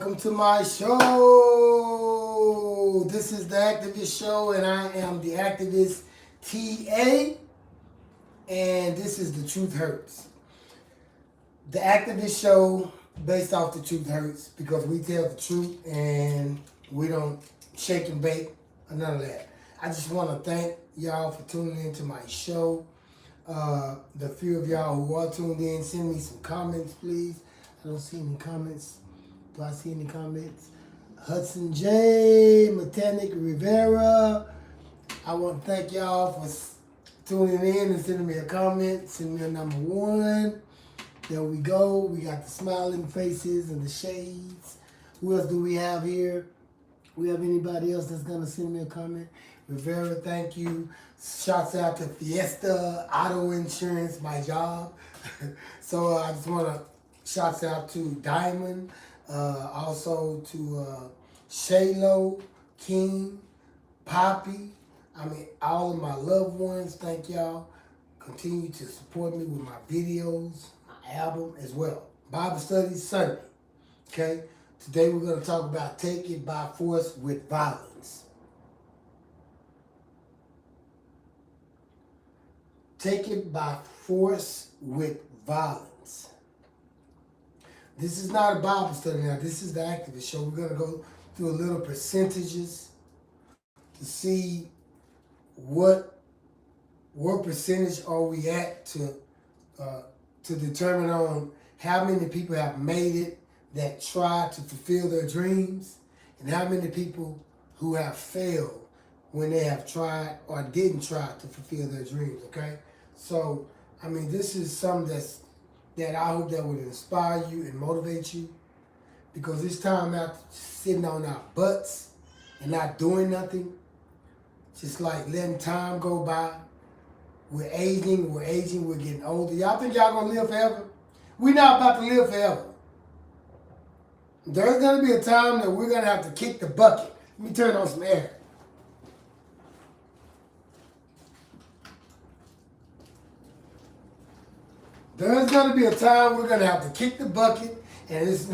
Welcome to my show. This is The Activist Show, and I am the activist T.A, and this is The Truth Hurts. The Activist Show, based off The Truth Hurts, because we tell the truth and we don't shake and bake or none of that. I just want to thank y'all for tuning into my show. The few of y'all who are tuned in, send me some comments, please. I don't see any comments. Do I see any comments? Hudson J, Mechanic Rivera. I want to thank y'all for tuning in and sending me a comment. Send me a number 1. There we go. We got the smiling faces and the shades. Who else do we have here? We have anybody else that's going to send me a comment? Rivera, thank you. Shouts out to Fiesta Auto Insurance, my job. So I just want to shouts out to Diamond, also to Shaylo, King, Poppy. I mean, all of my loved ones, thank y'all. Continue to support me with my videos, my album as well. Bible Studies Sunday, okay? Today we're going to talk about take it by force with violence. Take it by force with violence. This is not a Bible study now. This is the Activist Show. We're going to go through a little percentages to see what percentage are we at to determine on how many people have made it that try to fulfill their dreams and how many people who have failed when they have tried or didn't try to fulfill their dreams, okay? So, I mean, this is something that I hope that would inspire you and motivate you, because it's time out sitting on our butts and not doing nothing, just like letting time go by. We're aging, we're getting older. Y'all think y'all gonna live forever? We're not about to live forever. There's gonna be a time that we're gonna have to kick the bucket. Let me turn on some air. There's going to be a time we're going to have to kick the bucket, and it's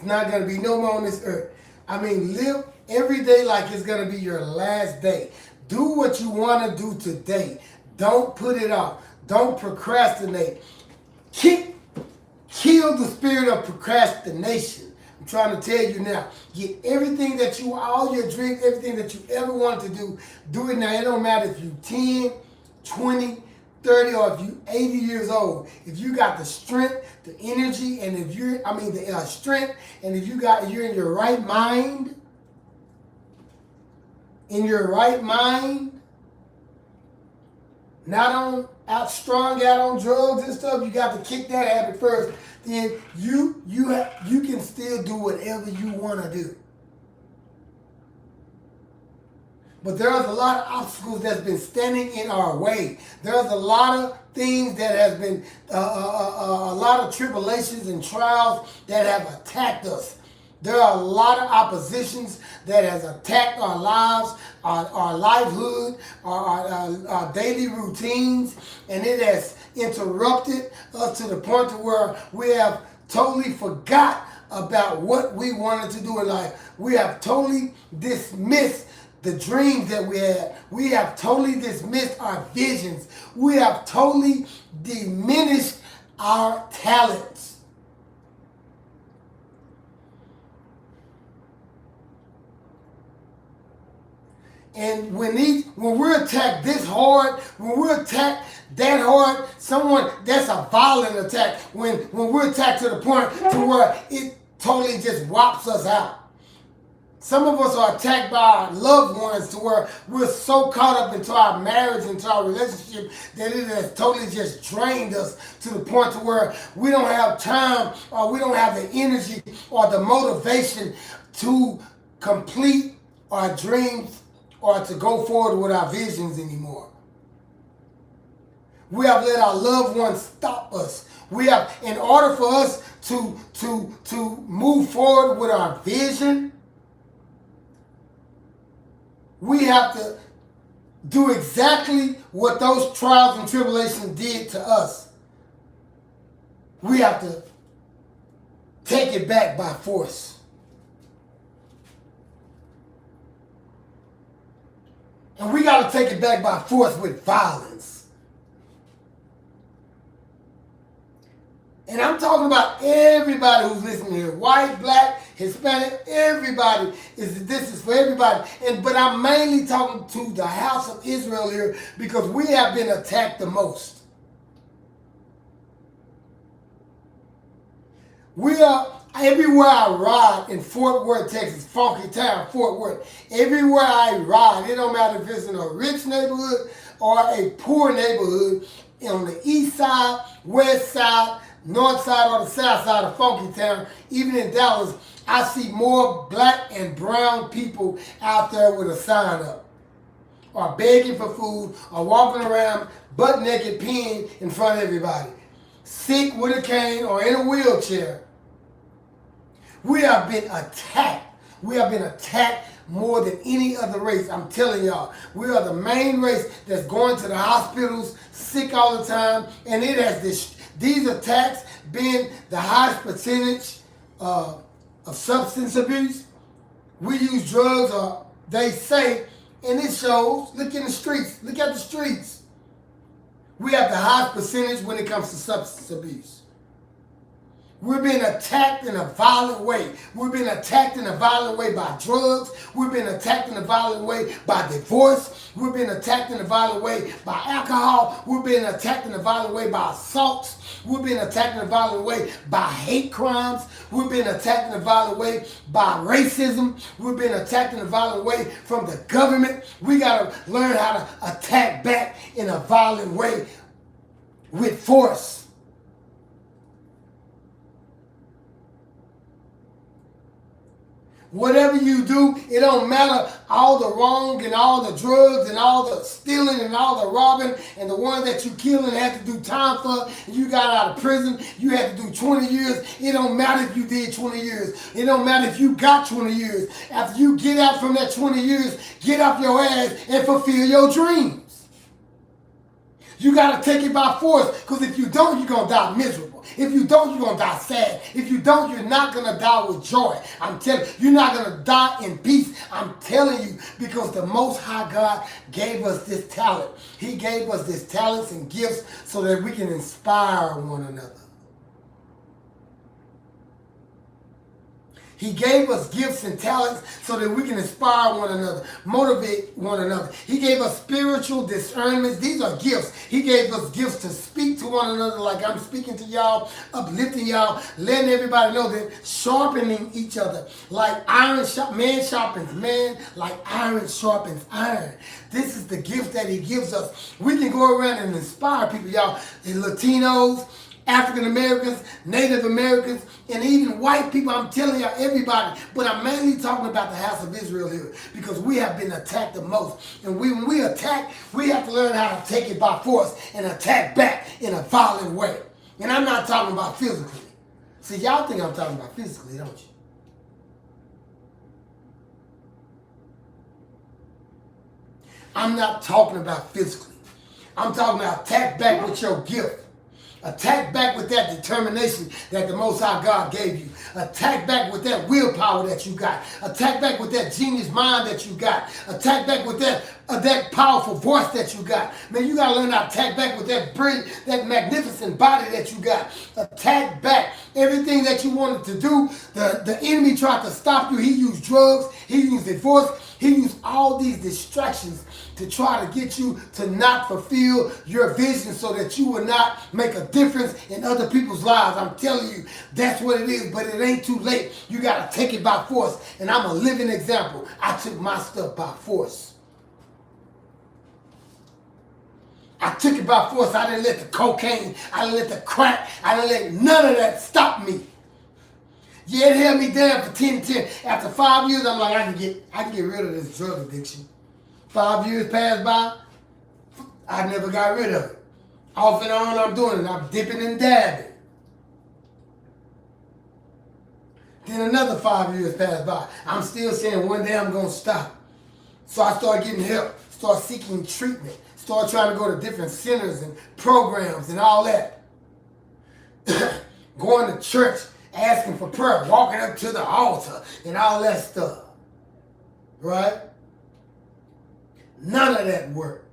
not going to be no more on this earth. I mean, live every day like it's going to be your last day. Do what you want to do today. Don't put it off. Don't procrastinate. Kill the spirit of procrastination. I'm trying to tell you now. Get everything that you, all your dreams, everything that you ever wanted to do it now. It don't matter if you're 10, 20, 30, or if you 80 years old. If you got the strength, the energy, and if you're, the strength, and if you're in your right mind, not strung out on drugs and stuff, you got to kick that habit first. Then you can still do whatever you want to do. But there's a lot of obstacles that's been standing in our way. There's a lot of things that has been, a lot of tribulations and trials that have attacked us. There are a lot of oppositions that has attacked our lives, our livelihood, our daily routines, and it has interrupted us to the point to where we have totally forgot about what we wanted to do in life. We have totally dismissed the dreams that we had. We have totally dismissed our visions. We have totally diminished our talents. And when we're attacked this hard, when we're attacked that hard, that's a violent attack. When we're attacked to the point to where it totally just whops us out. Some of us are attacked by our loved ones to where we're so caught up into our marriage, into our relationship, that it has totally just drained us to the point to where we don't have time, or we don't have the energy or the motivation to complete our dreams or to go forward with our visions anymore. We have let our loved ones stop us. In order for us to move forward with our vision, we have to do exactly what those trials and tribulations did to us. We have to take it back by force. And we got to take it back by force with violence. And I'm talking about everybody who's listening here. White, black, Hispanic, everybody. This is for everybody. But I'm mainly talking to the house of Israel here because we have been attacked the most. We are, everywhere I ride in Fort Worth, Texas, funky town, Fort Worth, everywhere I ride, it don't matter if it's in a rich neighborhood or a poor neighborhood, on the east side, west side, north side, or the south side of funky town, even in Dallas, I see more black and brown people out there with a sign up, or begging for food, or walking around butt naked peeing in front of everybody, sick with a cane or in a wheelchair. We have been attacked. We have been attacked more than any other race. I'm telling y'all, we are the main race that's going to the hospitals, sick all the time, and it has these attacks been the highest percentage of substance abuse. We use drugs, or they say, and it shows. Look in the streets. Look at the streets. We have the highest percentage when it comes to substance abuse. We're being attacked in a violent way. We're being attacked in a violent way by drugs. We're being attacked in a violent way by divorce. We're being attacked in a violent way by alcohol. We're being attacked in a violent way by assaults. We're being attacked in a violent way by hate crimes. We're being attacked in a violent way by racism. We're being attacked in a violent way from the government. We got to learn how to attack back in a violent way with force. Whatever you do, it don't matter all the wrong and all the drugs and all the stealing and all the robbing and the one that you killed and had to do time for, and you got out of prison, you had to do 20 years. It don't matter if you did 20 years. It don't matter if you got 20 years. After you get out from that 20 years, get off your ass and fulfill your dreams. You got to take it by force, because if you don't, you're going to die miserable. If you don't, you're going to die sad. If you don't, you're not going to die with joy. I'm telling you, you're not going to die in peace. I'm telling you, because the Most High God gave us this talent. He gave us these talents and gifts so that we can inspire one another. He gave us gifts and talents so that we can inspire one another, motivate one another. He gave us spiritual discernments. These are gifts. He gave us gifts to speak to one another like I'm speaking to y'all, uplifting y'all, letting everybody know that, sharpening each other. Like man sharpens man, like iron sharpens iron. This is the gift that he gives us. We can go around and inspire people, y'all. The Latinos, African Americans, Native Americans, and even white people. I'm telling y'all, everybody. But I'm mainly talking about the house of Israel here, because we have been attacked the most. And when we attack, we have to learn how to take it by force and attack back in a violent way. And I'm not talking about physically. See, y'all think I'm talking about physically, don't you? I'm not talking about physically. I'm talking about attack back with your gift. Attack back with that determination that the Most High God gave you. Attack back with that willpower that you got. Attack back with that genius mind that you got. Attack back with that powerful voice that you got. Man, you got to learn how to attack back with that brilliant, that magnificent body that you got. Attack back everything that you wanted to do. The enemy tried to stop you. He used drugs. He used divorce. He used all these distractions to try to get you to not fulfill your vision so that you will not make a difference in other people's lives. I'm telling you, that's what it is, but it ain't too late. You got to take it by force, and I'm a living example. I took my stuff by force. I took it by force. I didn't let the cocaine, I didn't let the crack, I didn't let none of that stop me. Yeah, it held me down for 10. After 5 years, I'm like, I can get rid of this drug addiction. 5 years passed by, I never got rid of it. Off and on, I'm doing it. I'm dipping and dabbing. Then another 5 years passed by. I'm still saying one day I'm going to stop. So I started getting help, started seeking treatment, started trying to go to different centers and programs and all that. Going to church, asking for prayer, walking up to the altar and all that stuff. Right? None of that worked.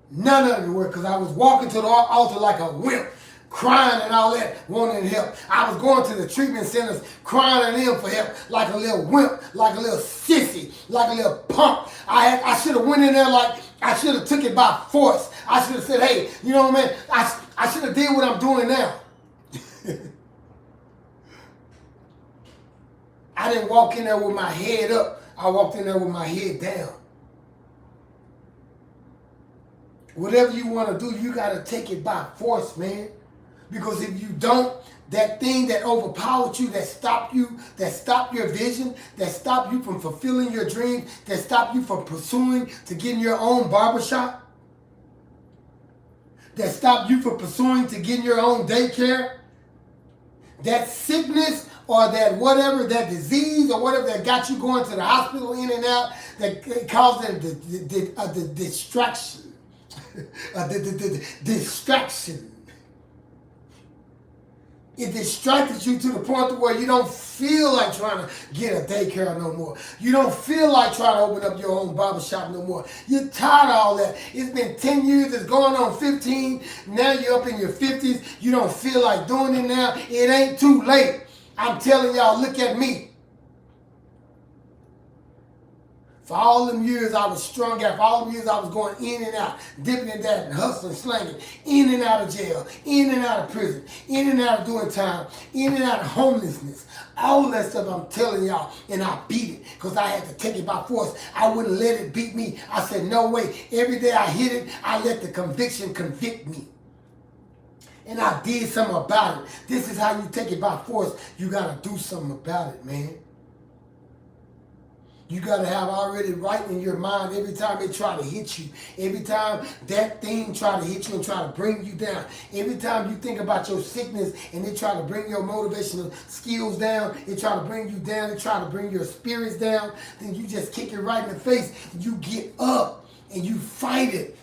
None of it worked, because I was walking to the altar like a wimp, crying and all that, wanting help. I was going to the treatment centers, crying in for help, like a little wimp, like a little sissy, like a little punk. I should have went in there like, I should have took it by force. I should have said, hey, you know what I mean? I should have did what I'm doing now. I didn't walk in there with my head up. I walked in there with my head down. Whatever you want to do, you got to take it by force, man. Because if you don't, that thing that overpowered you, that stopped your vision, that stopped you from fulfilling your dreams, that stopped you from pursuing to getting your own barbershop, that stopped you from pursuing to getting your own daycare, that sickness or that whatever, that disease or whatever that got you going to the hospital in and out, that caused the distraction. The distraction. It distracted you to the point where you don't feel like trying to get a daycare no more. You don't feel like trying to open up your own barbershop no more. You're tired of all that. It's been 10 years, it's going on 15. Now you're up in your 50s. You don't feel like doing it now. It ain't too late. I'm telling y'all, look at me. For all them years I was strung out, for all them years I was going in and out, dipping and dabbing, hustling, slanging, in and out of jail, in and out of prison, in and out of doing time, in and out of homelessness. All that stuff I'm telling y'all, and I beat it because I had to take it by force. I wouldn't let it beat me. I said, no way. Every day I hit it, I let the conviction convict me. And I did something about it. This is how you take it by force. You got to do something about it, man. You got to have already right in your mind every time they try to hit you. Every time that thing try to hit you and try to bring you down. Every time you think about your sickness and they try to bring your motivational skills down, they try to bring you down, they try to bring your spirits down, then you just kick it right in the face. You get up and you fight it.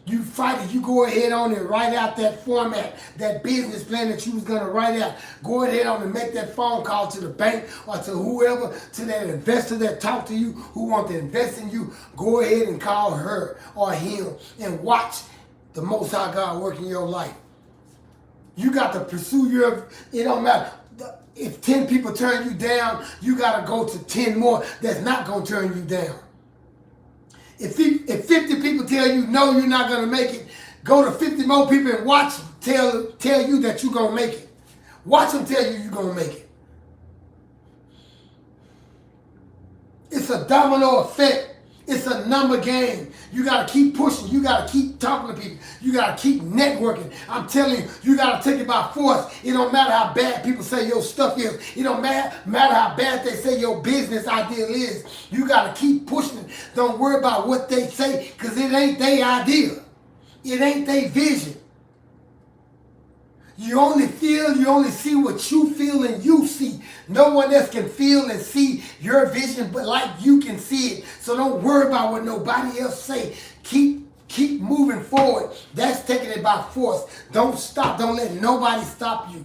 You fight it. You go ahead on and write out that format, that business plan that you was going to write out. Go ahead on and make that phone call to the bank or to whoever, to that investor that talked to you, who want to invest in you. Go ahead and call her or him and watch the Most High God work in your life. You got to pursue your, it don't matter. If 10 people turn you down, you got to go to 10 more that's not going to turn you down. If 50 people tell you, no, you're not going to make it, go to 50 more people and watch them tell you that you're going to make it. Watch them tell you you're going to make it. It's a domino effect. It's a number game. You got to keep pushing. You got to keep talking to people. You got to keep networking. I'm telling you, you got to take it by force. It don't matter how bad people say your stuff is. It don't matter how bad they say your business idea is. You got to keep pushing it. Don't worry about what they say, because it ain't their idea. It ain't their vision. You only see what you feel and you see. No one else can feel and see your vision but like you can see it. So don't worry about what nobody else say. Keep moving forward. That's taking it by force. Don't stop. Don't let nobody stop you.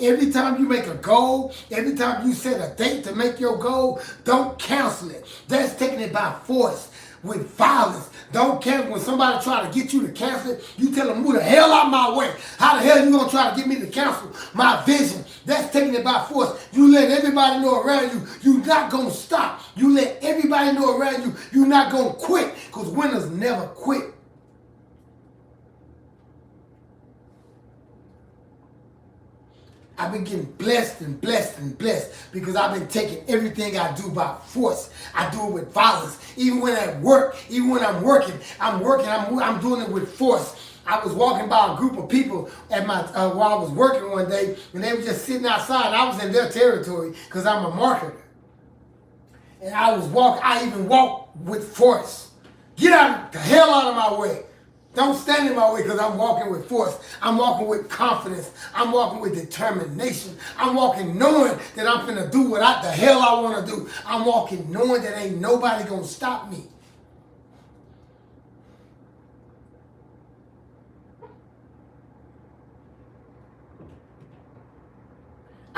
Every time you make a goal, every time you set a date to make your goal, don't cancel it. That's taking it by force. With violence. Don't cancel. When somebody try to get you to cancel it, you tell them, move the hell out my way. How the hell you going to try to get me to cancel my vision? That's taking it by force. You let everybody know around you, you're not going to stop. You let everybody know around you, you're not going to quit, because winners never quit. I've been getting blessed and blessed and blessed because I've been taking everything I do by force. I do it with violence. Even when at work, even when I'm doing it with force. I was walking by a group of people at while I was working one day, and they were just sitting outside. I was in their territory because I'm a marketer. And I even walked with force. Get the hell out of my way. Don't stand in my way, because I'm walking with force. I'm walking with confidence. I'm walking with determination. I'm walking knowing that I'm going to do what the hell I want to do. I'm walking knowing that ain't nobody going to stop me.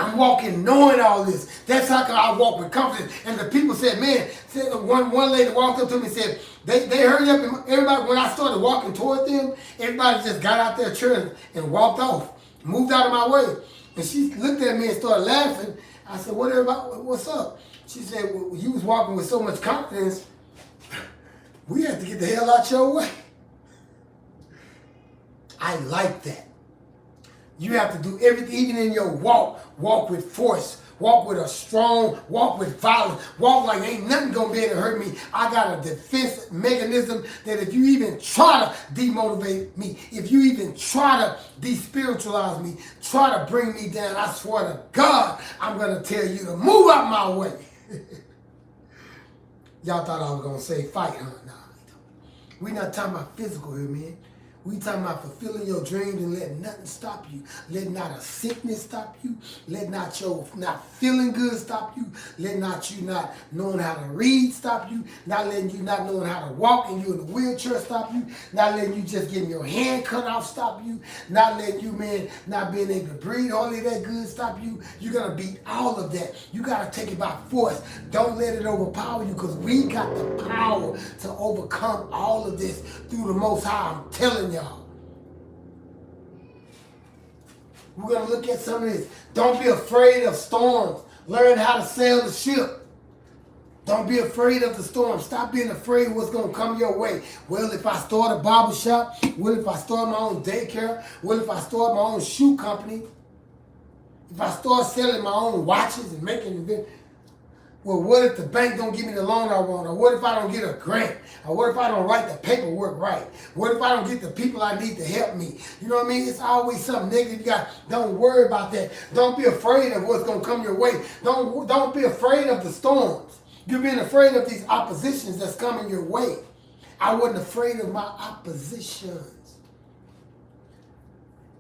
I'm walking knowing all this. That's how I walk with confidence. And the people said, man, one lady walked up to me and said, they hurried up, and everybody, when I started walking toward them, everybody just got out their chair and walked off, moved out of my way. And she looked at me and started laughing. I said, what's up? She said, well, you was walking with so much confidence, we had to get the hell out your way. I like that. You have to do everything, even in your walk with force, walk with a strong, walk with violence, walk like ain't nothing gonna be able to hurt me. I got a defense mechanism that if you even try to demotivate me, if you even try to despiritualize me, try to bring me down, I swear to God, I'm gonna tell you to move out my way. Y'all thought I was gonna say fight, huh? Nah, we not talking about physical here, man. We talking about fulfilling your dreams and letting nothing stop you. Let not a sickness stop you. Let not your not feeling good stop you. Let not you not knowing how to read stop you. Not letting you not knowing how to walk and you in a wheelchair stop you. Not letting you just getting your hand cut off stop you. Not letting you, man, not being able to breathe hardly that good stop you. You're going to beat all of that. You got to take it by force. Don't let it overpower you, because we got the power to overcome all of this through the Most High. I'm telling y'all. We're going to look at some of this. Don't be afraid of storms. Learn how to sail the ship. Don't be afraid of the storm. Stop being afraid of what's going to come your way. Well, if I start a barber shop, what if I start my own daycare? What if I start my own shoe company? If I start selling my own watches and making them, well, what if the bank don't give me the loan I want? Or what if I don't get a grant? Or what if I don't write the paperwork right? What if I don't get the people I need to help me? You know what I mean? It's always something negative. Don't worry about that. Don't be afraid of what's going to come your way. Don't be afraid of the storms. You've been afraid of these oppositions that's coming your way. I wasn't afraid of my oppositions.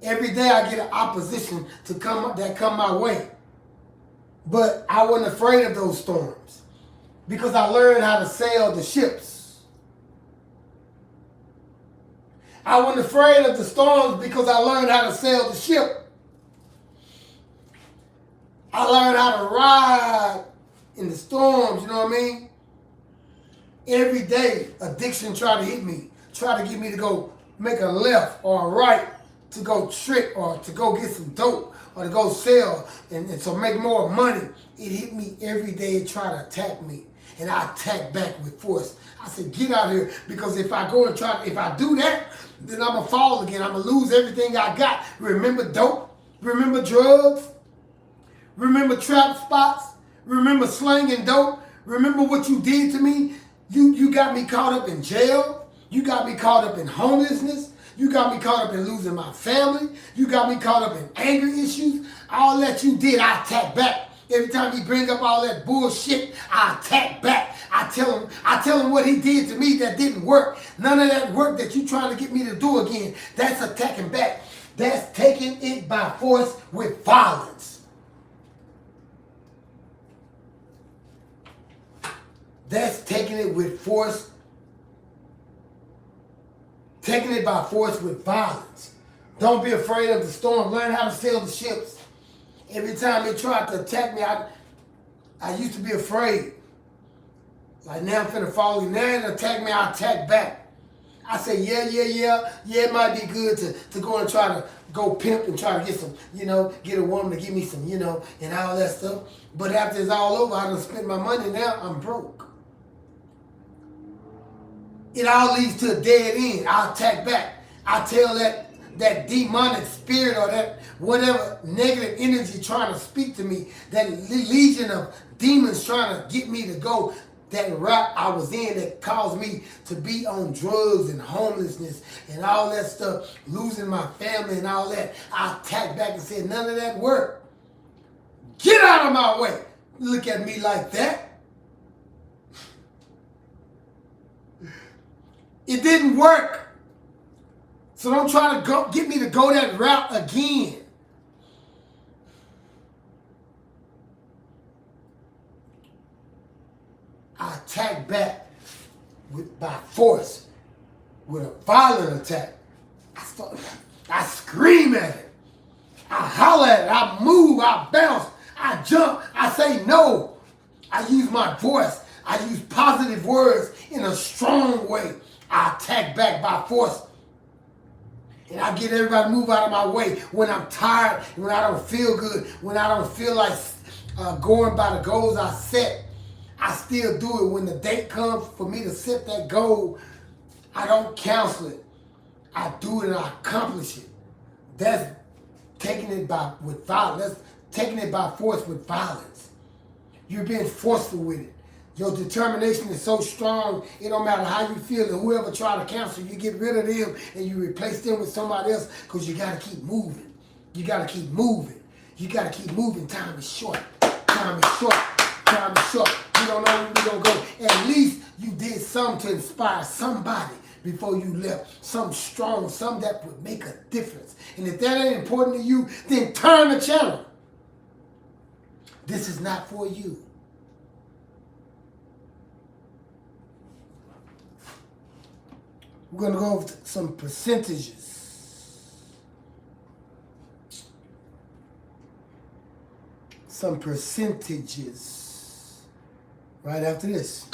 Every day I get an opposition that come my way. But I wasn't afraid of those storms because I learned how to sail the ships. I wasn't afraid of the storms because I learned how to sail the ship. I learned how to ride in the storms, you know what I mean? Every day, addiction tried to hit me, tried to get me to go make a left or a right, to go trick or to go get some dope or to go sell and so make more money. It hit me every day and try to attack me. And I attack back with force. I said, get out here, because if I go and if I do that, then I'm going to fall again. I'm going to lose everything I got. Remember dope? Remember drugs? Remember trap spots? Remember slanging dope? Remember what you did to me? You got me caught up in jail. You got me caught up in homelessness. You got me caught up in losing my family. You got me caught up in anger issues. All that you did, I attack back. Every time he bring up all that bullshit, I attack back. I tell him what he did to me that didn't work. None of that work that you trying to get me to do again. That's attacking back. That's taking it by force with violence. That's taking it with force. Taking it by force with violence. Don't be afraid of the storm. Learn how to sail the ships. Every time they tried to attack me, I used to be afraid. Like, now I'm finna follow you. Now they attack me, I attack back. I say, yeah, it might be good to go and try to go pimp and try to get some, get a woman to give me some, and all that stuff. But after it's all over, I done spent my money, now I'm broke. It all leads to a dead end. I attack back. I tell that demonic spirit or that whatever negative energy trying to speak to me, that legion of demons trying to get me to go that route I was in that caused me to be on drugs and homelessness and all that stuff, losing my family and all that. I attacked back and said, none of that worked. Get out of my way. Look at me like that. It didn't work. So don't try to get me to go that route again. I attack back by force, with a violent attack. I scream at it. I holler at it. I move. I bounce. I jump. I say no. I use my voice. I use positive words in a strong way. I attack back by force. And I get everybody to move out of my way when I'm tired, when I don't feel good, when I don't feel like going by the goals I set. I still do it. When the date comes for me to set that goal, I don't cancel it. I do it and I accomplish it. That's taking it with violence. That's taking it by force with violence. You're being forceful with it. Your determination is so strong, it don't matter how you feel, and whoever try to cancel, you get rid of them and you replace them with somebody else because you got to keep moving. You got to keep moving. You got to keep moving. Time is short. Time is short. Time is short. You don't know where you're going to go. At least you did something to inspire somebody before you left. Something strong, something that would make a difference. And if that ain't important to you, then turn the channel. This is not for you. We're going to go over some percentages. Some percentages right after this.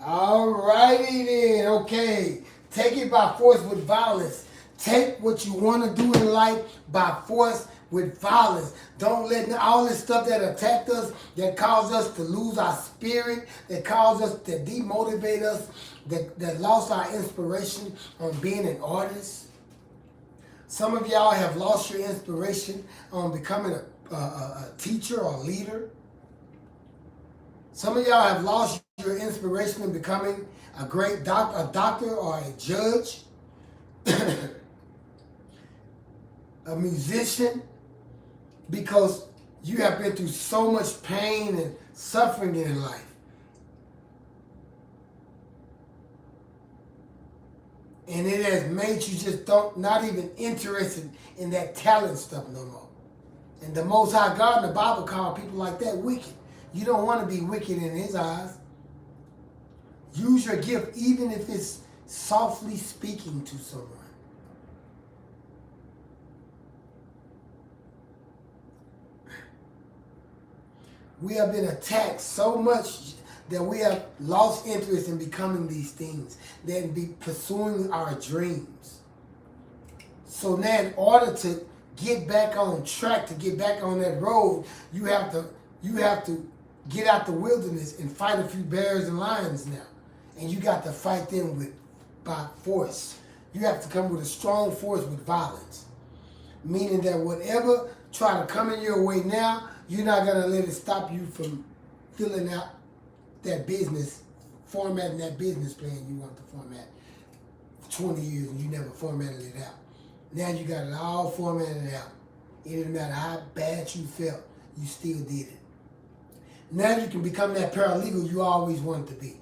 Alrighty then, okay. Take it by force with violence. Take what you want to do in life by force with violence. Don't let all this stuff that attacked us, that caused us to lose our spirit, that caused us to demotivate us, that lost our inspiration on being an artist. Some of y'all have lost your inspiration on becoming a teacher or leader. Some of y'all have lost your inspiration in becoming a great doctor or a judge, a musician, because you have been through so much pain and suffering in life. And it has made you just not even interested in that talent stuff no more. And the Most High God in the Bible called people like that wicked. You don't want to be wicked in His eyes. Use your gift even if it's softly speaking to someone. We have been attacked so much that we have lost interest in becoming these things, than be pursuing our dreams. So now in order to get back on track, to get back on that road, you have to get out the wilderness and fight a few bears and lions now. And you got to fight them by force. You have to come with a strong force with violence. Meaning that whatever try to come in your way now, you're not going to let it stop you from filling out that business, formatting that business plan you want to format for 20 years and you never formatted it out. Now you got it all formatted out. It didn't matter how bad you felt, you still did it. Now you can become that paralegal you always wanted to be.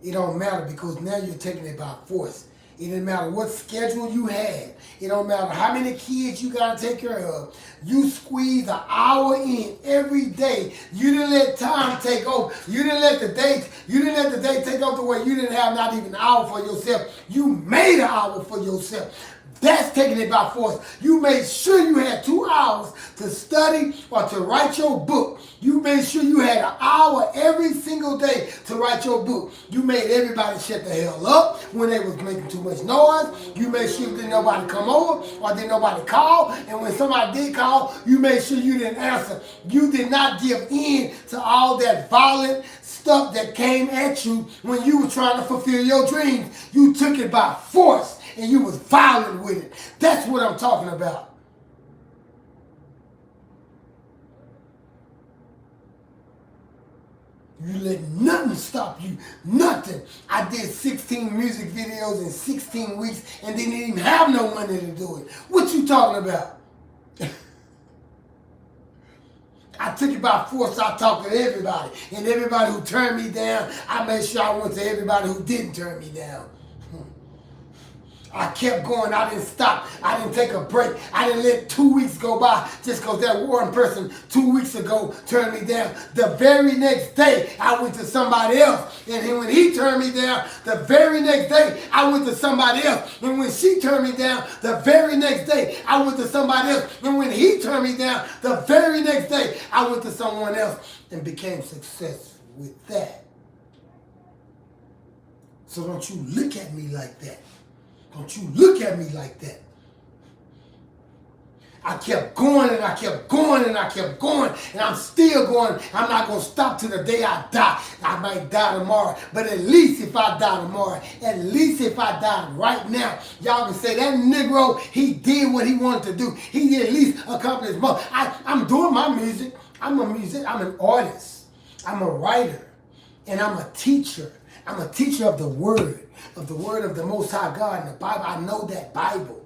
It don't matter because now you're taking it by force. It didn't matter what schedule you had. It don't matter how many kids you got to take care of. You squeeze an hour in every day. You didn't let time take over. You didn't let the day take over the way you didn't have not even an hour for yourself. You made an hour for yourself. That's taking it by force. You made sure you had 2 hours to study or to write your book. You made sure you had an hour every single day to write your book. You made everybody shut the hell up when they was making too much noise. You made sure didn't nobody come over or didn't nobody call. And when somebody did call, you made sure you didn't answer. You did not give in to all that violent stuff that came at you when you were trying to fulfill your dreams. You took it by force. And you was violent with it. That's what I'm talking about. You let nothing stop you. Nothing. I did 16 music videos in 16 weeks and didn't even have no money to do it. What you talking about? I took it by force. I talked to everybody. And everybody who turned me down, I made sure I went to everybody who didn't turn me down. I kept going. I didn't stop. I didn't take a break. I didn't let 2 weeks go by just because that one person 2 weeks ago turned me down. The very next day, I went to somebody else. And when he turned me down, the very next day, I went to somebody else. And when she turned me down, the very next day, I went to somebody else. And when he turned me down, the very next day, I went to someone else and became successful with that. So don't you look at me like that. Don't you look at me like that. I kept going and I kept going and I kept going and I'm still going. I'm not going to stop till the day I die. I might die tomorrow, but at least if I die tomorrow, at least if I die right now, y'all can say that Negro, he did what he wanted to do. He did at least accomplish more. I'm doing my music. I'm an artist. I'm a writer and I'm a teacher. I'm a teacher of the word of the Most High God in the Bible. I know that Bible.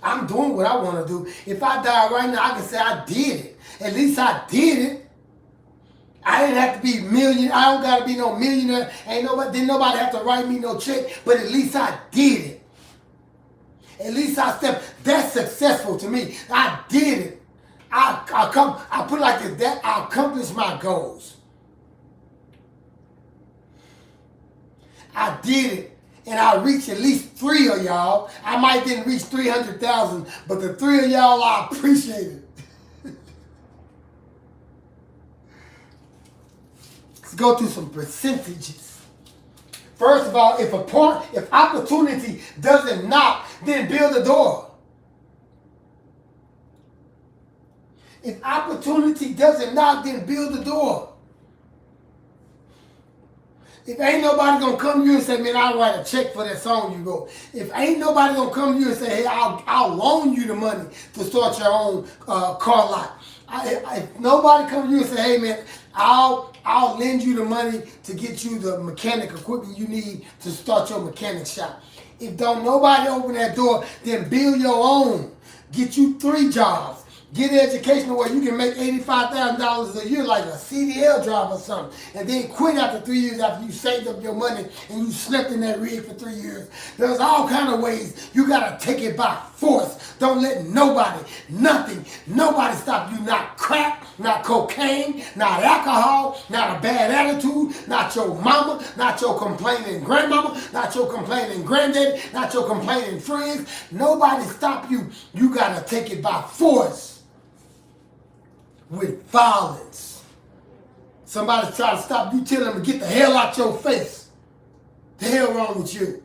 I'm doing what I want to do. If I die right now, I can say I did it. At least I did it. I didn't have to be million. I don't got to be no millionaire. Didn't nobody have to write me no check. But at least I did it. At least I stepped. That's successful to me. I did it. I put it like this. That I accomplished my goals. I did it. And I reached at least 3 of y'all. I might didn't reach 300,000, but the 3 of y'all I appreciate it. Let's go through some percentages. First of all, if opportunity doesn't knock, then build a door. If opportunity doesn't knock, then build a door. If ain't nobody gonna come to you and say, man, I'll write a check for that song you wrote. If ain't nobody gonna come to you and say, hey, I'll loan you the money to start your own car lot. If nobody come to you and say, hey, man, I'll lend you the money to get you the mechanic equipment you need to start your mechanic shop. If don't nobody open that door, then build your own. Get you 3 jobs. Get an education where you can make $85,000 a year like a CDL job or something. And then quit after 3 years after you saved up your money and you slept in that rig for 3 years. There's all kind of ways. You got to take it by force. Don't let nobody stop you. Not crack, not cocaine, not alcohol, not a bad attitude, not your mama, not your complaining grandmama, not your complaining granddaddy, not your complaining friends. Nobody stop you. You got to take it by force. With violence. Somebody try to stop you, tell them to get the hell out your face. The hell wrong with you?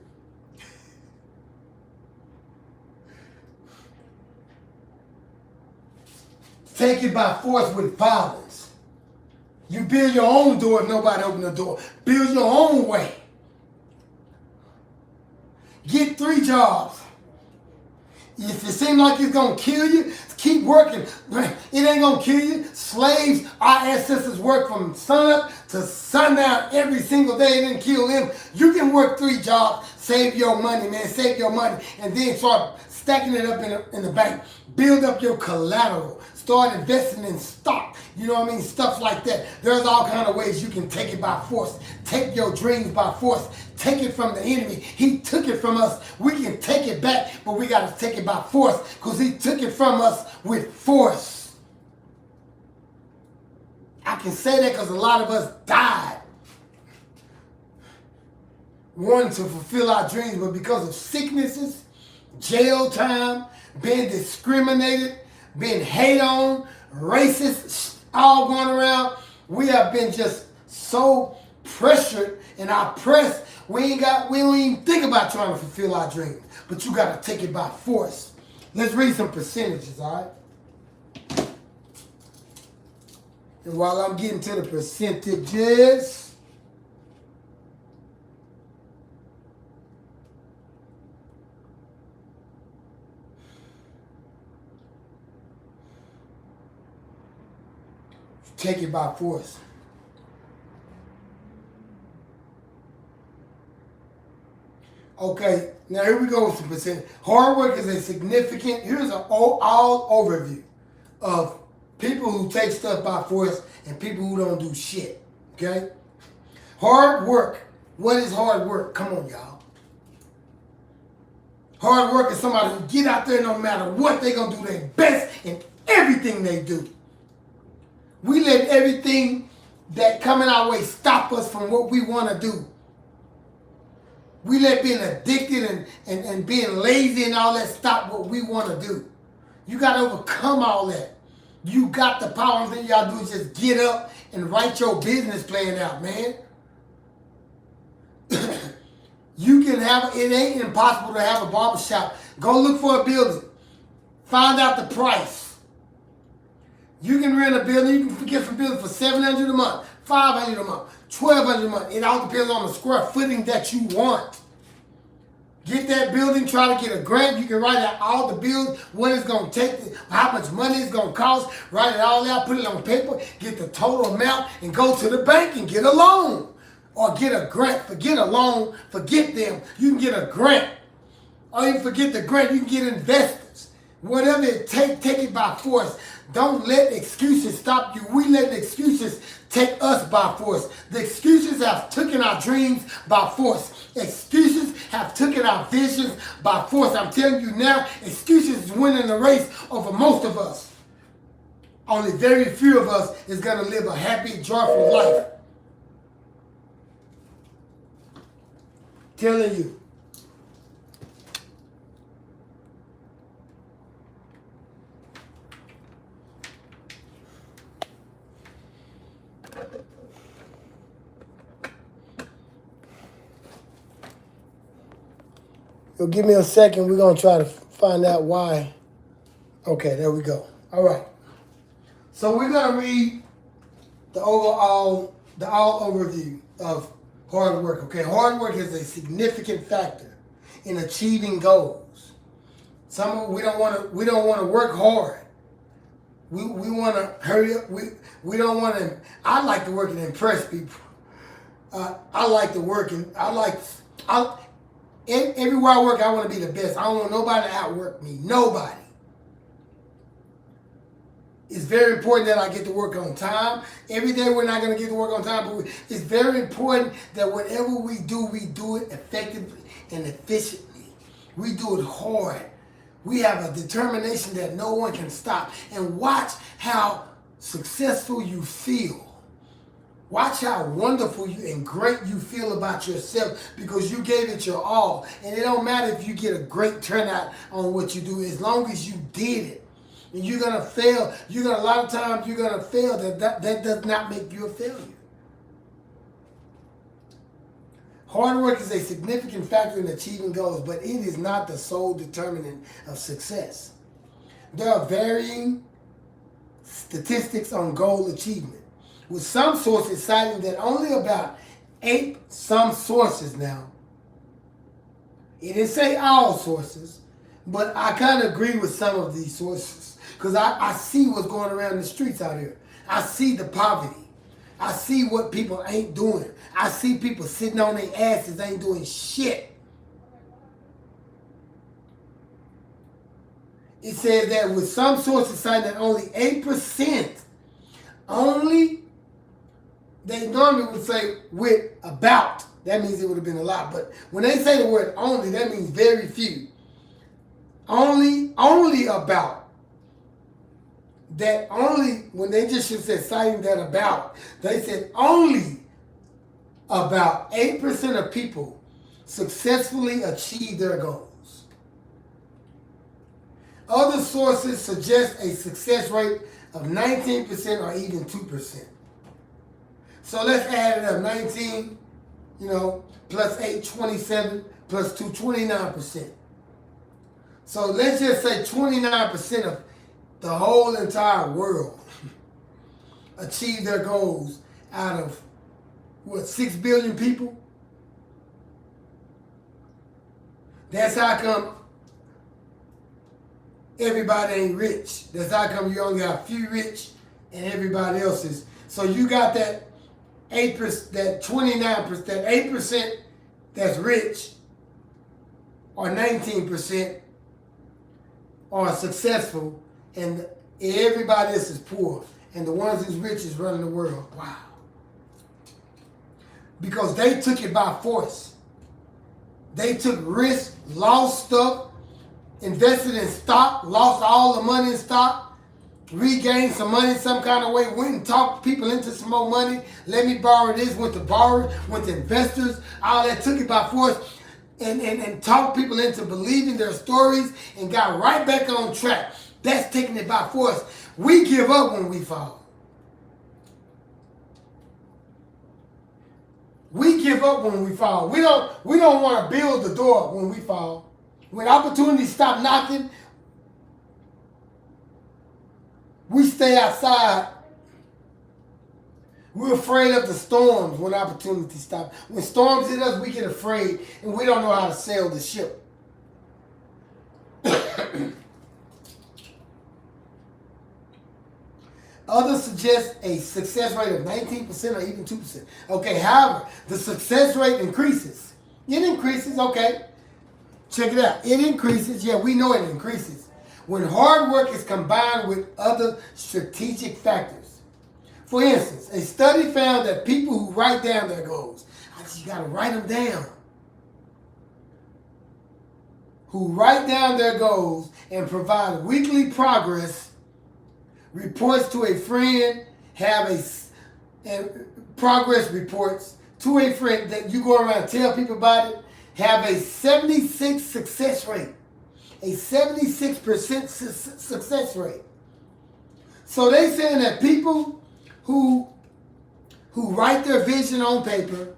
Take it by force with violence. You build your own door if nobody open the door. Build your own way. Get 3 jobs. If it seems like it's going to kill you, keep working. It ain't going to kill you. Slaves, our ancestors worked from sunup to sundown every single day. It didn't kill them. You can work 3 jobs, save your money, man. Save your money, and then start stacking it up in the bank. Build up your collateral. Start investing in stock. You know what I mean? Stuff like that. There's all kind of ways you can take it by force. Take your dreams by force. Take it from the enemy. He took it from us. We can take it back, but we got to take it by force because he took it from us with force. I can say that because a lot of us died wanting to fulfill our dreams, but because of sicknesses, jail time, being discriminated, being hated on, racist, all going around. We have been just so pressured and oppressed. We don't even think about trying to fulfill our dreams. But you got to take it by force. Let's read some percentages, all right? And while I'm getting to the percentages, take it by force. Okay, now here we go with some percent. Hard work is a significant, here's an all overview of people who take stuff by force and people who don't do shit, okay? Hard work. What is hard work? Come on, y'all. Hard work is somebody who get out there no matter what, they gonna do their best in everything they do. We let everything that come in our way stop us from what we want to do. We let being addicted and being lazy and all that stop what we want to do. You got to overcome all that. You got the power. Thing y'all do is just get up and write your business plan out, man. You can have, it ain't impossible to have a barbershop. Go look for a building. Find out the price. You can rent a building. You can get some building for $700 a month, $500 a month, $1,200 a month. It all depends on the square footing that you want. Get that building, try to get a grant. You can write out all the bills, what it's going to take, how much money it's going to cost. Write it all out, put it on paper, get the total amount, and go to the bank and get a loan. Or get a grant. Forget a loan, forget them. You can get a grant. Or even forget the grant, you can get investors. Whatever it takes, take it by force. Don't let excuses stop you. We let the excuses take us by force. The excuses have taken our dreams by force. Excuses have taken our visions by force. I'm telling you now, excuses is winning the race over most of us. Only very few of us is going to live a happy, joyful life. Telling you. So give me a second. We're going to try to find out why. Okay, there we go. All right. So we're going to read the all overview of hard work. Okay, hard work is a significant factor in achieving goals. We don't want to work hard. We want to hurry up. We don't want to. I like to work and impress people. I like to work and everywhere I work, I want to be the best. I don't want nobody to outwork me. Nobody. It's very important that I get to work on time. Every day we're not going to get to work on time, but it's very important that whatever we do it effectively and efficiently. We do it hard. We have a determination that no one can stop. And watch how successful you feel. Watch how wonderful and great you feel about yourself because you gave it your all. And it don't matter if you get a great turnout on what you do as long as you did it. And you're going to fail. A lot of times you're going to fail. That does not make you a failure. Hard work is a significant factor in achieving goals, but it is not the sole determinant of success. There are varying statistics on goal achievement, with some sources citing that only about some sources now. It didn't say all sources, but I kind of agree with some of these sources because I see what's going around in the streets out here. I see the poverty. I see what people ain't doing. I see people sitting on their asses, ain't doing shit. It says that with some sources citing that only 8%, they normally would say with about. That means it would have been a lot. But when they say the word only, that means very few. Only about. That only, when they just should say citing that about, they said only about 8% of people successfully achieve their goals. Other sources suggest a success rate of 19% or even 2%. So let's add it up. 19, plus 8, 27, plus 2, 29%. So let's just say 29% of the whole entire world achieve their goals out of, 6 billion people? That's how come everybody ain't rich. That's how come you only got a few rich and everybody else is. So you got that 8%, that 29%, that 8% that's rich, or 19% are successful, and everybody else is poor. And the ones who's rich is running the world. Wow. Because they took it by force. They took risks, lost stuff, invested in stock, lost all the money in stock, regained some money some kind of way, went and talked people into some more money, let me borrow this, went to borrow, went to investors, all that, took it by force, and talked people into believing their stories and got right back on track. That's taking it by force. We give up when we fall. We give up when we fall. We don't want to build the door when we fall. When opportunities stop knocking, we stay outside. We're afraid of the storms when opportunities stop. When storms hit us, we get afraid and we don't know how to sail the ship. Others suggest a success rate of 19% or even 2%. Okay, however, the success rate increases. It increases, okay. Check it out. It increases. Yeah, we know it increases when hard work is combined with other strategic factors. For instance, a study found that people who write down their goals, you got to write them down, who write down their goals and provide weekly progress reports to a friend, and progress reports to a friend that you go around and tell people about it, have a 76 success rate. A 76% success rate. So they saying that people who write their vision on paper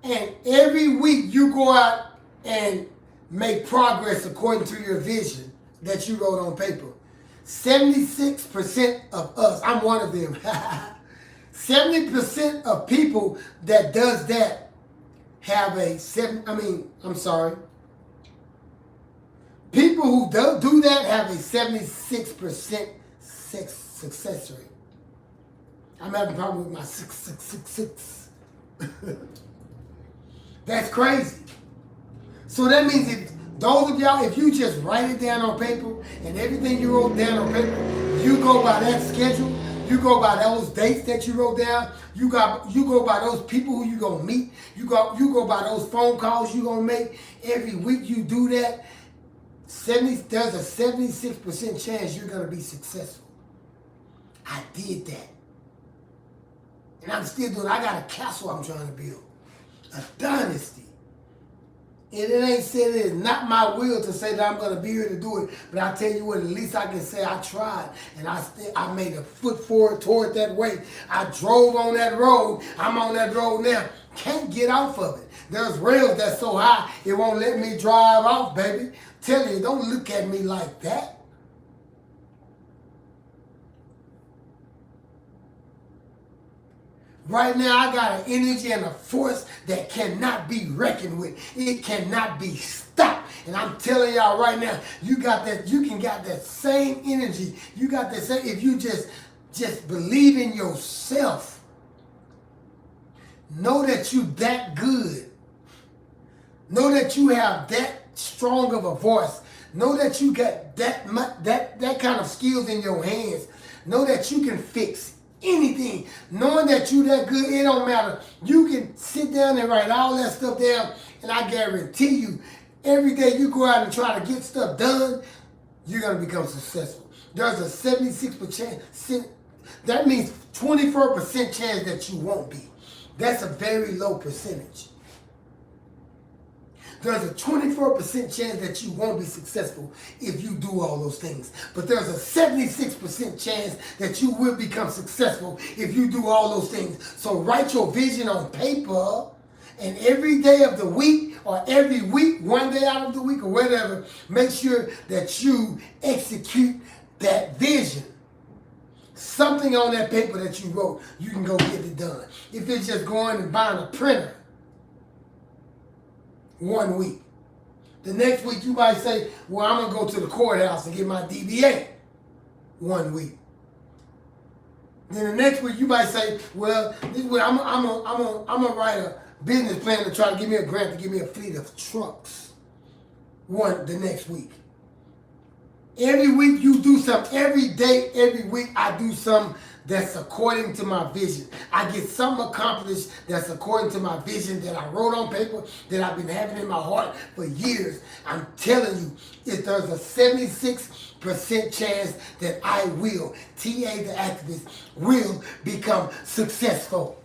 and every week you go out and make progress according to your vision that you wrote on paper. 76% of us, I'm one of them. 70% of people that does that have people who do that have a 76% success rate. I'm having a problem with my 666. That's crazy. So that means if those of y'all, if you just write it down on paper and everything you wrote down on paper, you go by that schedule, you go by those dates that you wrote down, you go by those people who you gonna meet, you go by those phone calls you gonna make every week. You do that, there's a 76% chance you're gonna be successful. I did that, and I'm still doing. I got a castle I'm trying to build, a dynasty. And it ain't said it is not my will to say that I'm going to be here to do it. But I tell you what, at least I can say I tried. And I made a foot forward toward that way. I drove on that road. I'm on that road now. Can't get off of it. There's rails that's so high, it won't let me drive off, baby. Tell you, don't look at me like that. Right now, I got an energy and a force that cannot be reckoned with. It cannot be stopped. And I'm telling y'all right now, you got that same energy. You got that same, if you just believe in yourself. Know that you that good. Know that you have that strong of a voice. Know that you got that kind of skills in your hands. Know that you can fix anything. Knowing that you that good, it don't matter. You can sit down and write all that stuff down, and I guarantee you, every day you go out and try to get stuff done, you're going to become successful. There's a 76%, that means 24% chance that you won't be. That's a very low percentage. There's a 24% chance that you won't be successful if you do all those things. But there's a 76% chance that you will become successful if you do all those things. So write your vision on paper, and every day of the week or every week, one day out of the week or whatever, make sure that you execute that vision. Something on that paper that you wrote, you can go get it done. If it's just going and buying a printer, 1 week. The next week you might say, well, I'm going to go to the courthouse and get my DBA. 1 week. Then the next week you might say, well, this week I'm gonna write a business plan to try to give me a grant to give me a fleet of trucks. The next week. Every week you do something. Every day, every week I do something that's according to my vision. I get something accomplished that's according to my vision that I wrote on paper, that I've been having in my heart for years. I'm telling you, if there's a 76% chance that I will, T.A the Activist, will become successful.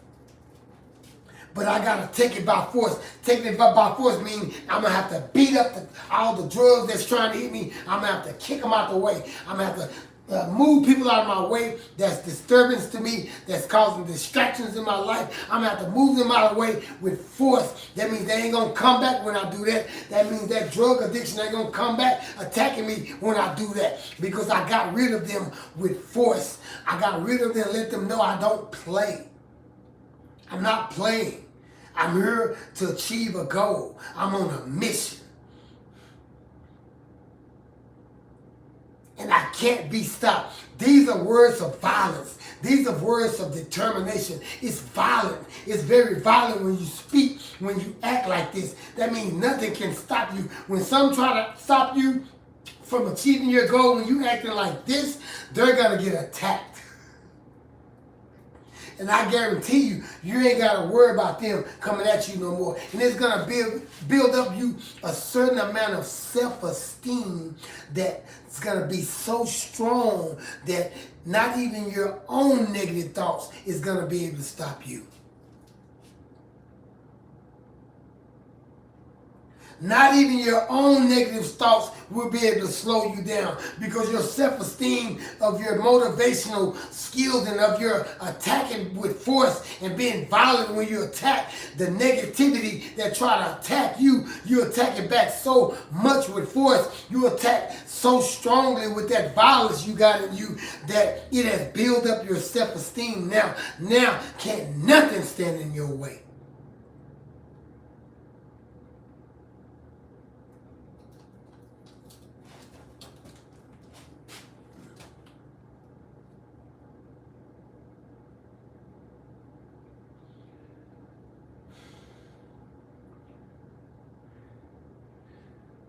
But I gotta take it by force. Taking it by force means I'm gonna have to beat up all the drugs that's trying to hit me. I'm gonna have to kick them out the way. I'm gonna have to move people out of my way that's disturbance to me, that's causing distractions in my life. I'm gonna have to move them out of the way with force. That means they ain't gonna come back when I do that. That means that drug addiction ain't gonna come back attacking me when I do that, because I got rid of them with force. I got rid of them and let them know I don't play. I'm not playing. I'm here to achieve a goal. I'm on a mission. And I can't be stopped. These are words of violence. These are words of determination. It's violent. It's very violent when you speak, when you act like this. That means nothing can stop you. When some try to stop you from achieving your goal, when you acting like this, they're going to get attacked. And I guarantee you, you ain't got to worry about them coming at you no more. And it's going to build up you a certain amount of self-esteem that's going to be so strong that not even your own negative thoughts is going to be able to stop you. Not even your own negative thoughts will be able to slow you down, because your self-esteem of your motivational skills and of your attacking with force and being violent when you attack, the negativity that try to attack you, you attack it back so much with force, you attack so strongly with that violence you got in you that it has built up your self-esteem. Now can't nothing stand in your way.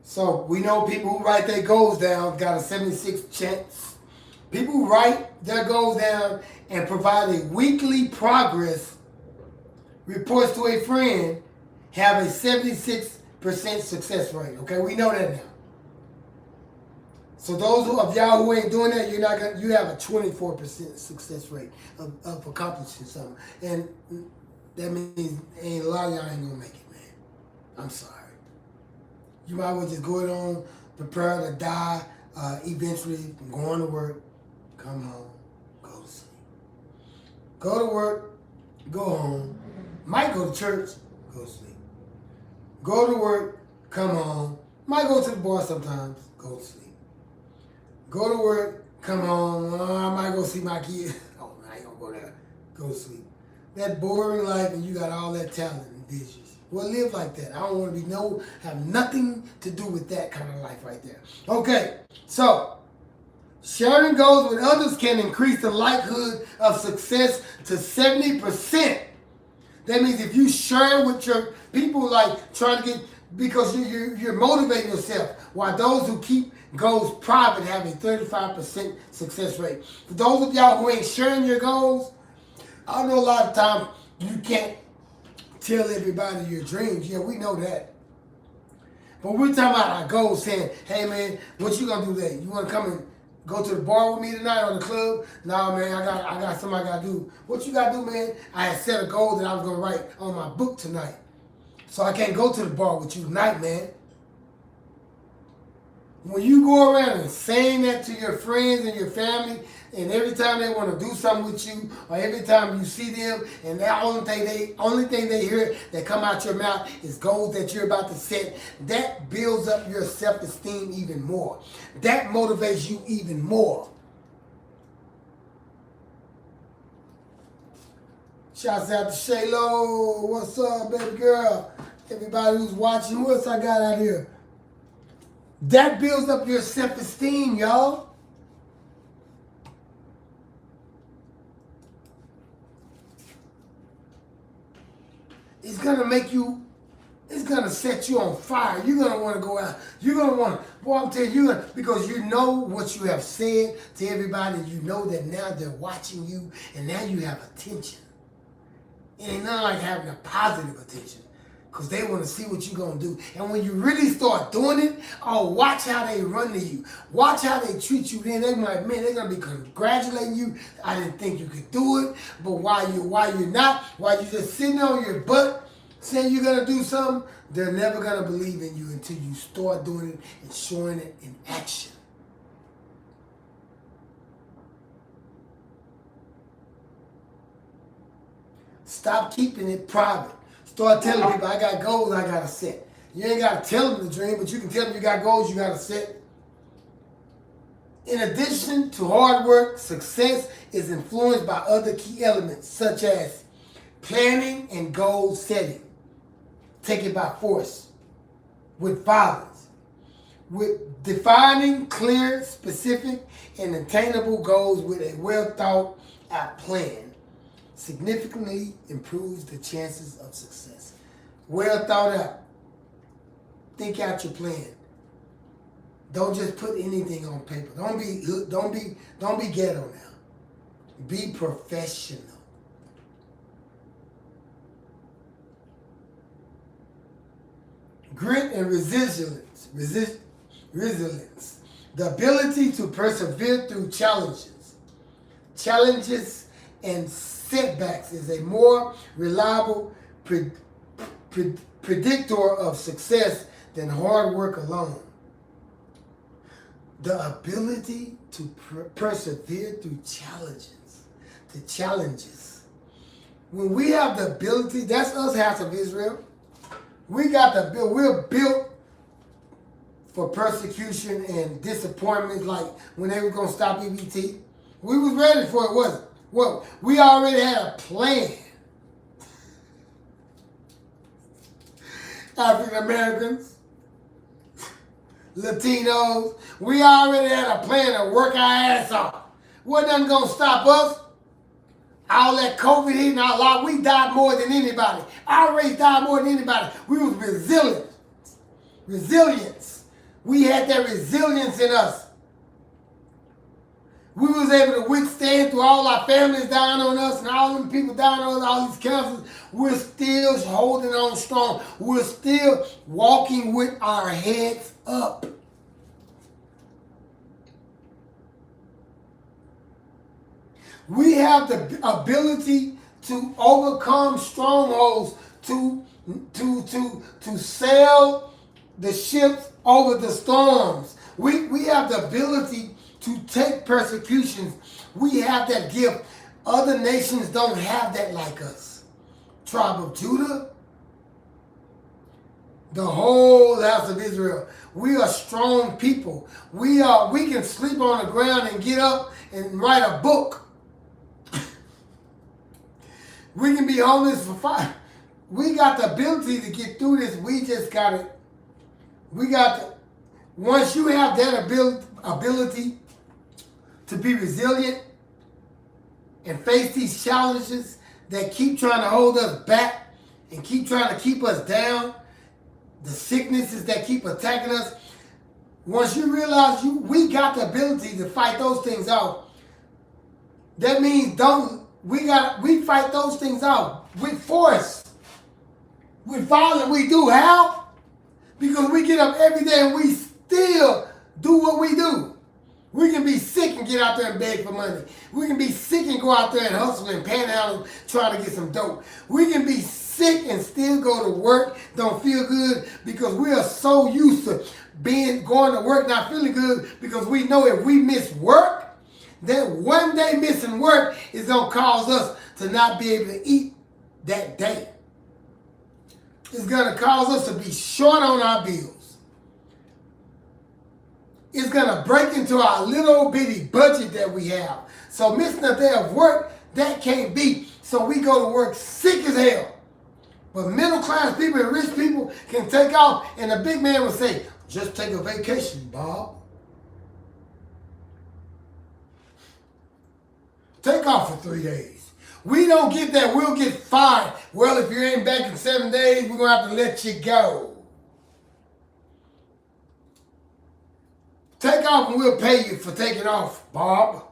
So we know people who write their goals down got a 76% chance. People who write their goals down and provide a weekly progress reports to a friend have a 76% success rate. Okay, we know that now. So those of y'all who ain't doing that, you have a 24% success rate of accomplishing something. And that means a lot of y'all ain't gonna make it, man. I'm sorry. You might as well just go on, prepare to die, eventually go on to work, come home, go to sleep. Go to work, go home, might go to church, go to sleep. Go to work, come home, might go to the bar sometimes, go to sleep. Go to work, come home, I might go see my kid. Oh, I ain't gonna go there, go to sleep. That boring life, and you got all that talent and visions. Well, live like that. I don't want to have nothing to do with that kind of life right there. Okay, so sharing goals with others can increase the likelihood of success to 70%. That means if you share with your people, like trying to get, because you're motivating yourself, while those who keep goals private have a 35% success rate. For those of y'all who ain't sharing your goals, I know a lot of times you can't tell everybody your dreams. Yeah, we know that. But we're talking about our goals, saying, hey man, what you gonna do today? You wanna come and go to the bar with me tonight or the club? No man, I got something I gotta do. What you gotta do, man? I had set a goal that I was gonna write on my book tonight. So I can't go to the bar with you tonight, man. When you go around and saying that to your friends and your family, and every time they want to do something with you, or every time you see them, and that only thing they hear that come out your mouth is goals that you're about to set, that builds up your self-esteem even more. That motivates you even more. Shouts out to Shaylo. What's up, baby girl? Everybody who's watching, who else I got out here? That builds up your self-esteem, y'all. It's gonna make you, it's gonna set you on fire. You're gonna want to go out. You're gonna want to, boy, I'm telling you, because you know what you have said to everybody. You know that now they're watching you, and now you have attention. It ain't nothing like having a positive attention, because they want to see what you're going to do. And when you really start doing it, oh, watch how they run to you. Watch how they treat you. Then they're like, man, they're going to be congratulating you. I didn't think you could do it. But while you're not, while you're just sitting on your butt saying you're going to do something, they're never going to believe in you until you start doing it and showing it in action. Stop keeping it private. Start telling people, I got goals I got to set. You ain't got to tell them the dream, but you can tell them you got goals you got to set. In addition to hard work, success is influenced by other key elements, such as planning and goal setting. Take it by force, with violence, with defining clear, specific, and attainable goals with a well-thought-out plan. Significantly improves the chances of success. Well thought out. Think out your plan. Don't just put anything on paper. Don't be ghetto now. Be professional. Grit and resilience. Resilience. The ability to persevere through challenges. Challenges and setbacks is a more reliable predictor of success than hard work alone. The ability to persevere through challenges. When we have the ability, that's us, House of Israel. We got the build. We're built for persecution and disappointment, like when they were going to stop EBT. We was ready for it, wasn't it? Well, we already had a plan. African Americans, Latinos, we already had a plan to work our ass off. Wasn't nothing gonna stop us. All that COVID hitting our life, we died more than anybody. Our race died more than anybody. We was resilient. Resilience. We had that resilience in us. We was able to withstand through all our families dying on us and all them people dying on us, all these cancers. We're still holding on strong. We're still walking with our heads up. We have the ability to overcome strongholds, to sail the ships over the storms. We have the ability to take persecutions. We have that gift. Other nations don't have that like us. Tribe of Judah, the whole house of Israel. We are strong people. We can sleep on the ground and get up and write a book. We can be homeless for 5. We got the ability to get through this. We just got it. Once you have that ability to be resilient and face these challenges that keep trying to hold us back and keep trying to keep us down, the sicknesses that keep attacking us, once you realize we got the ability to fight those things out, that means we fight those things out with force, with violence. We do. How? Because we get up every day and we still do what we do. We can be sick and get out there and beg for money. We can be sick and go out there and hustle and panhandle trying to get some dope. We can be sick sick and still go to work, don't feel good, because we are so used to going to work not feeling good, because we know if we miss work, that one day missing work is going to cause us to not be able to eat that day. It's going to cause us to be short on our bills. It's going to break into our little bitty budget that we have. So missing a day of work, that can't be. So we go to work sick as hell. But middle class people and rich people can take off, and the big man will say, just take a vacation, Bob. Take off for 3 days. We don't get that, we'll get fired. Well, if you ain't back in 7 days, we're going to have to let you go. Take off and we'll pay you for taking off, Bob.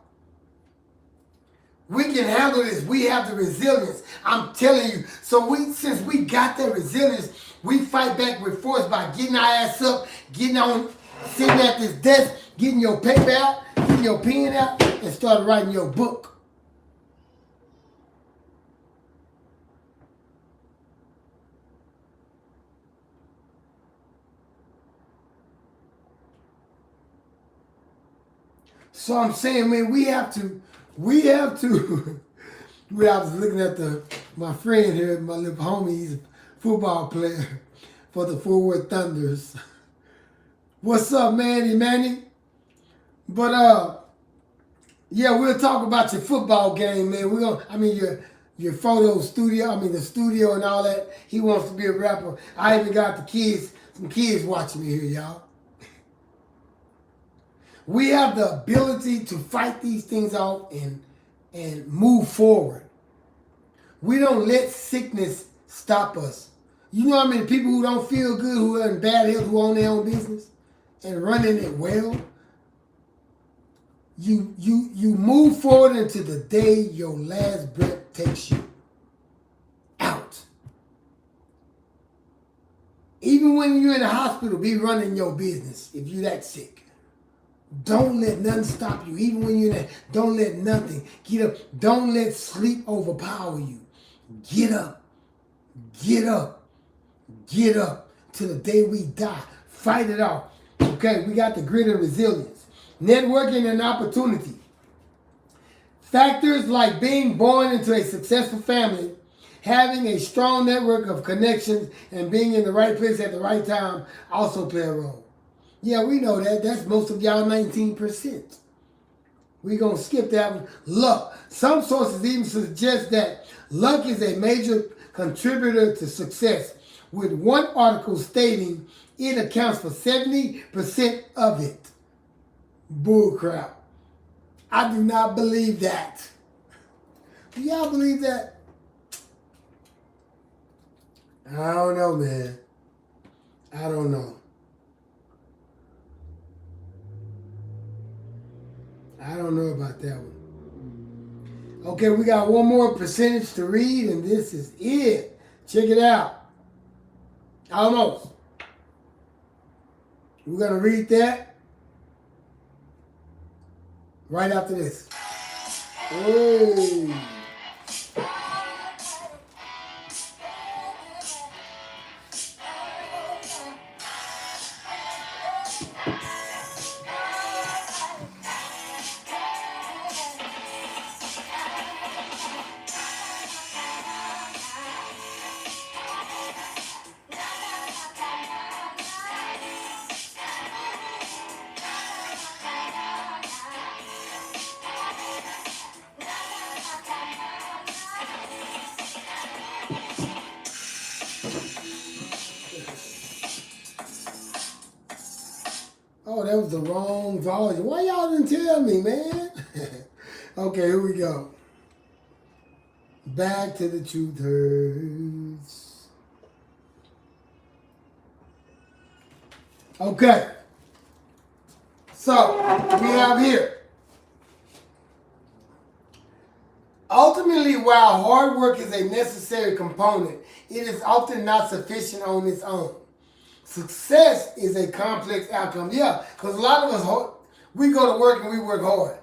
We can handle this. We have the resilience. I'm telling you. So since we got that resilience, we fight back with force by getting our ass up, getting on, sitting at this desk, getting your paper out, getting your pen out, and start writing your book. So I'm saying, man, we have to, I was looking at my friend here, my little homie, he's a football player for the Fort Worth Thunders. What's up, Manny? But, yeah, we'll talk about your football game, man. Your photo studio, the studio and all that. He wants to be a rapper. I even got some kids watching me here, y'all. We have the ability to fight these things off and move forward. We don't let sickness stop us. You know how many people who don't feel good, who are in bad health, who own their own business and running it well? You move forward into the day your last breath takes you out. Even when you're in the hospital, be running your business if you're that sick. Don't let nothing stop you. Even when you're there, don't let nothing. Get up. Don't let sleep overpower you. Get up. Get up. Get up till the day we die. Fight it off. Okay, we got the grit and resilience. Networking and opportunity. Factors like being born into a successful family, having a strong network of connections, and being in the right place at the right time also play a role. Yeah, we know that. That's most of y'all 19%. We're going to skip that one. Luck. Some sources even suggest that luck is a major contributor to success, with one article stating it accounts for 70% of it. Bullcrap. I do not believe that. Do y'all believe that? I don't know, man. I don't know. I don't know about that one. Okay, we got one more percentage to read, and this is it. Check it out. Almost. We're going to read that right after this. Oh. Oh, that was the wrong volume. Why y'all didn't tell me, man? Okay, here we go. Back to the truth hurts. Okay. So, we have here. Ultimately, while hard work is a necessary component, it is often not sufficient on its own. Success is a complex outcome. Yeah, because a lot of us, we go to work and we work hard.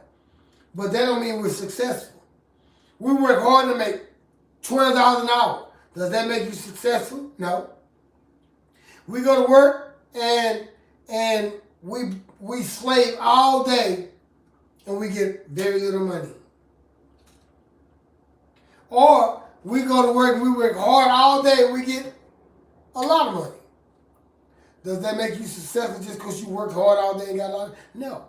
But that don't mean we're successful. We work hard to make $12 an hour, Does that make you successful? No. We go to work and we slave all day and we get very little money. Or we go to work and we work hard all day and we get a lot of money. Does that make you successful just because you worked hard all day and got a lot of money? No.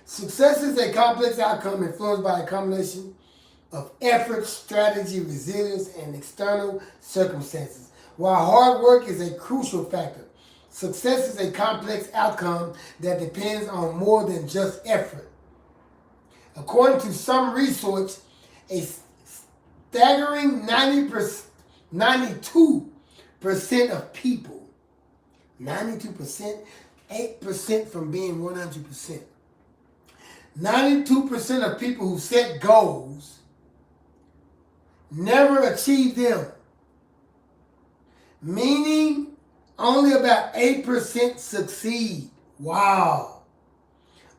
Success is a complex outcome influenced by a combination of effort, strategy, resilience, and external circumstances. While hard work is a crucial factor, success is a complex outcome that depends on more than just effort. According to some research, a staggering 92% of people, 92%, 8% from being 100%. 92% of people who set goals never achieve them, meaning only about 8% succeed. Wow.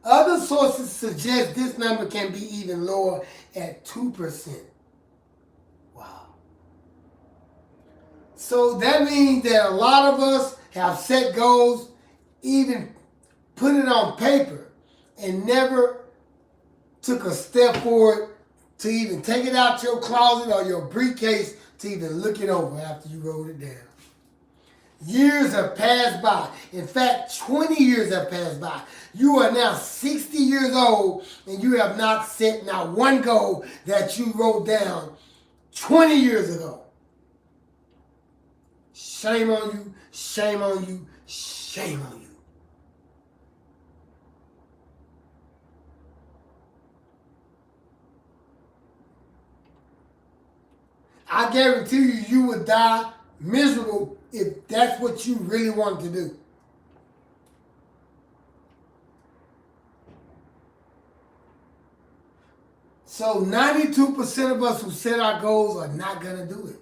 Other sources suggest this number can be even lower at 2%. Wow. So that means that a lot of us have set goals, even put it on paper, and never took a step forward to even take it out your closet or your briefcase to even look it over after you wrote it down. Years have passed by. In fact, 20 years have passed by. You are now 60 years old and you have not set not one goal that you wrote down 20 years ago. Shame on you, shame on you, shame on you. I guarantee you, you would die miserable if that's what you really wanted to do. So 92% of us who set our goals are not going to do it.